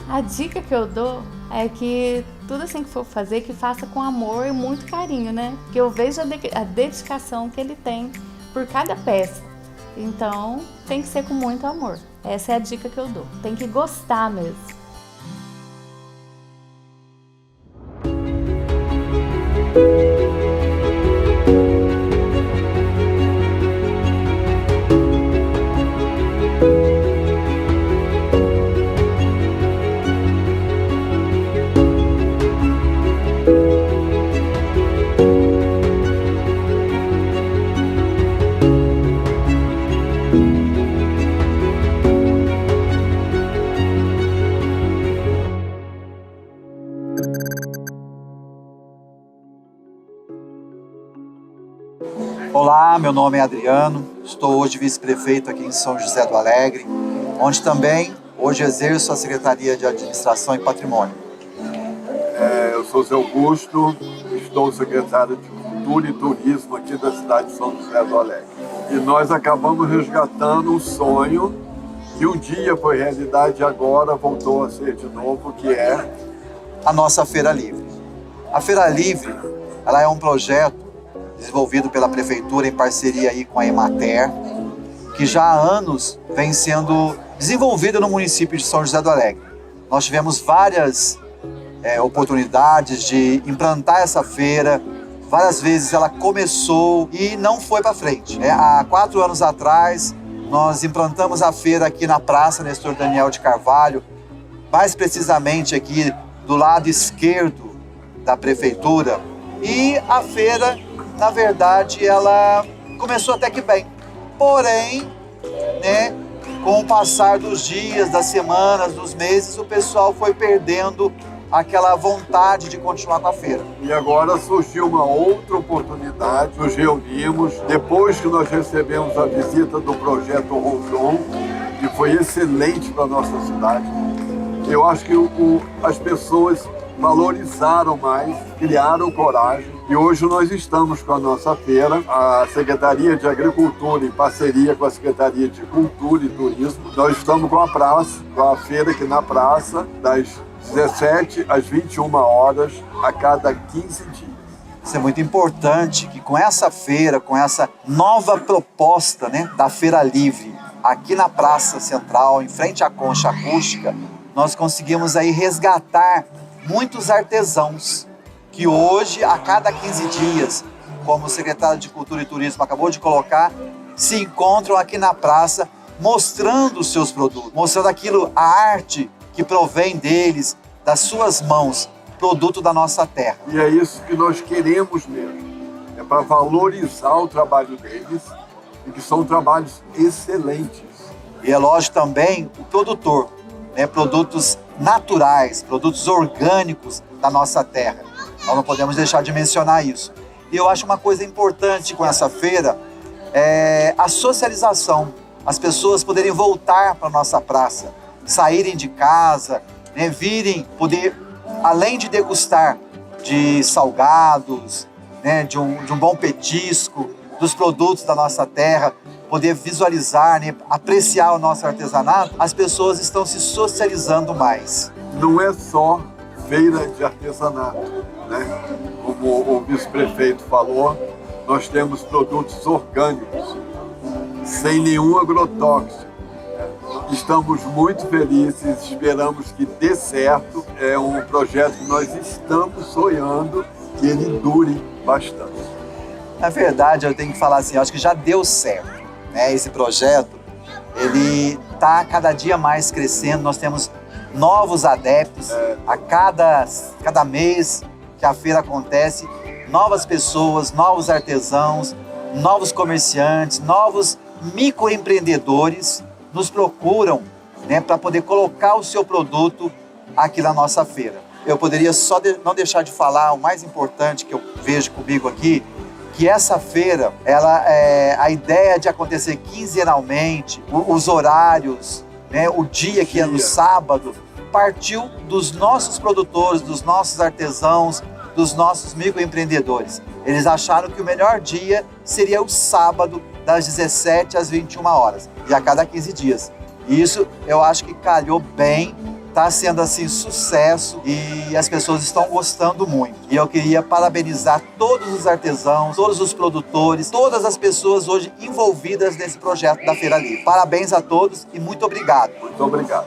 A dica que eu dou é que tudo assim que for fazer, que faça com amor e muito carinho, né? Porque eu vejo a dedicação que ele tem por cada peça, então tem que ser com muito amor. Essa é a dica que eu dou, tem que gostar mesmo. Olá, meu nome é Adriano, estou hoje vice-prefeito aqui em São José do Alegre, onde também hoje exerço a Secretaria de Administração e Patrimônio. Eu sou Zé Augusto, estou secretário de Cultura e Turismo aqui da cidade de São José do Alegre. E nós acabamos resgatando um sonho que um dia foi realidade e agora voltou a ser de novo, que é a nossa Feira Livre. A Feira Livre, ela é um projeto desenvolvido pela Prefeitura em parceria aí com a Emater, que já há anos vem sendo desenvolvido no município de São José do Alegre. Nós tivemos várias oportunidades de implantar essa feira, várias vezes ela começou e não foi para frente. Há 4 anos atrás, nós implantamos a feira aqui na Praça Nestor Daniel de Carvalho, mais precisamente aqui do lado esquerdo da Prefeitura, e a feira, na verdade, ela começou até que bem. Porém, com o passar dos dias, das semanas, dos meses, o pessoal foi perdendo aquela vontade de continuar com a feira. E agora surgiu uma outra oportunidade, nos reunimos, depois que nós recebemos a visita do Projeto Rondon, que foi excelente para a nossa cidade. Eu acho que as pessoas valorizaram mais, criaram coragem, e hoje nós estamos com a nossa feira, a Secretaria de Agricultura, em parceria com a Secretaria de Cultura e Turismo. Nós estamos com a feira aqui na praça, das 17 às 21 horas, a cada 15 dias. Isso é muito importante, que com essa feira, com essa nova proposta da Feira Livre, aqui na Praça Central, em frente à Concha Acústica, nós conseguimos aí resgatar muitos artesãos que hoje, a cada 15 dias, como o secretário de Cultura e Turismo acabou de colocar, se encontram aqui na praça mostrando os seus produtos, mostrando a arte que provém deles, das suas mãos, produto da nossa terra. E é isso que nós queremos mesmo, é para valorizar o trabalho deles, e que são trabalhos excelentes. E é lógico também o produtor, produtos naturais, produtos orgânicos da nossa terra. Nós não podemos deixar de mencionar isso. E eu acho uma coisa importante com essa feira é a socialização. As pessoas poderem voltar para a nossa praça, saírem de casa, virem, poder, além de degustar de salgados, de um bom petisco, dos produtos da nossa terra, poder visualizar, apreciar o nosso artesanato, as pessoas estão se socializando mais. Não é só feira de artesanato, como o vice-prefeito falou, nós temos produtos orgânicos, sem nenhum agrotóxico. Estamos muito felizes, esperamos que dê certo. É um projeto que nós estamos sonhando que ele dure bastante. Na verdade, eu tenho que falar assim, eu acho que já deu certo. Esse projeto, ele está cada dia mais crescendo, nós temos novos adeptos, a cada mês que a feira acontece, novas pessoas, novos artesãos, novos comerciantes, novos microempreendedores nos procuram para poder colocar o seu produto aqui na nossa feira. Eu poderia só não deixar de falar o mais importante que eu vejo comigo aqui, que essa feira, a ideia de acontecer quinzenalmente, os horários, o dia que é no sábado, partiu dos nossos produtores, dos nossos artesãos, dos nossos microempreendedores. Eles acharam que o melhor dia seria o sábado, das 17 às 21 horas, e a cada 15 dias. E isso eu acho que calhou bem, está sendo assim sucesso e as pessoas estão gostando muito. E eu queria parabenizar todos os artesãos, todos os produtores, todas as pessoas hoje envolvidas nesse projeto da Feira Livre. Parabéns a todos e muito obrigado. Muito obrigado.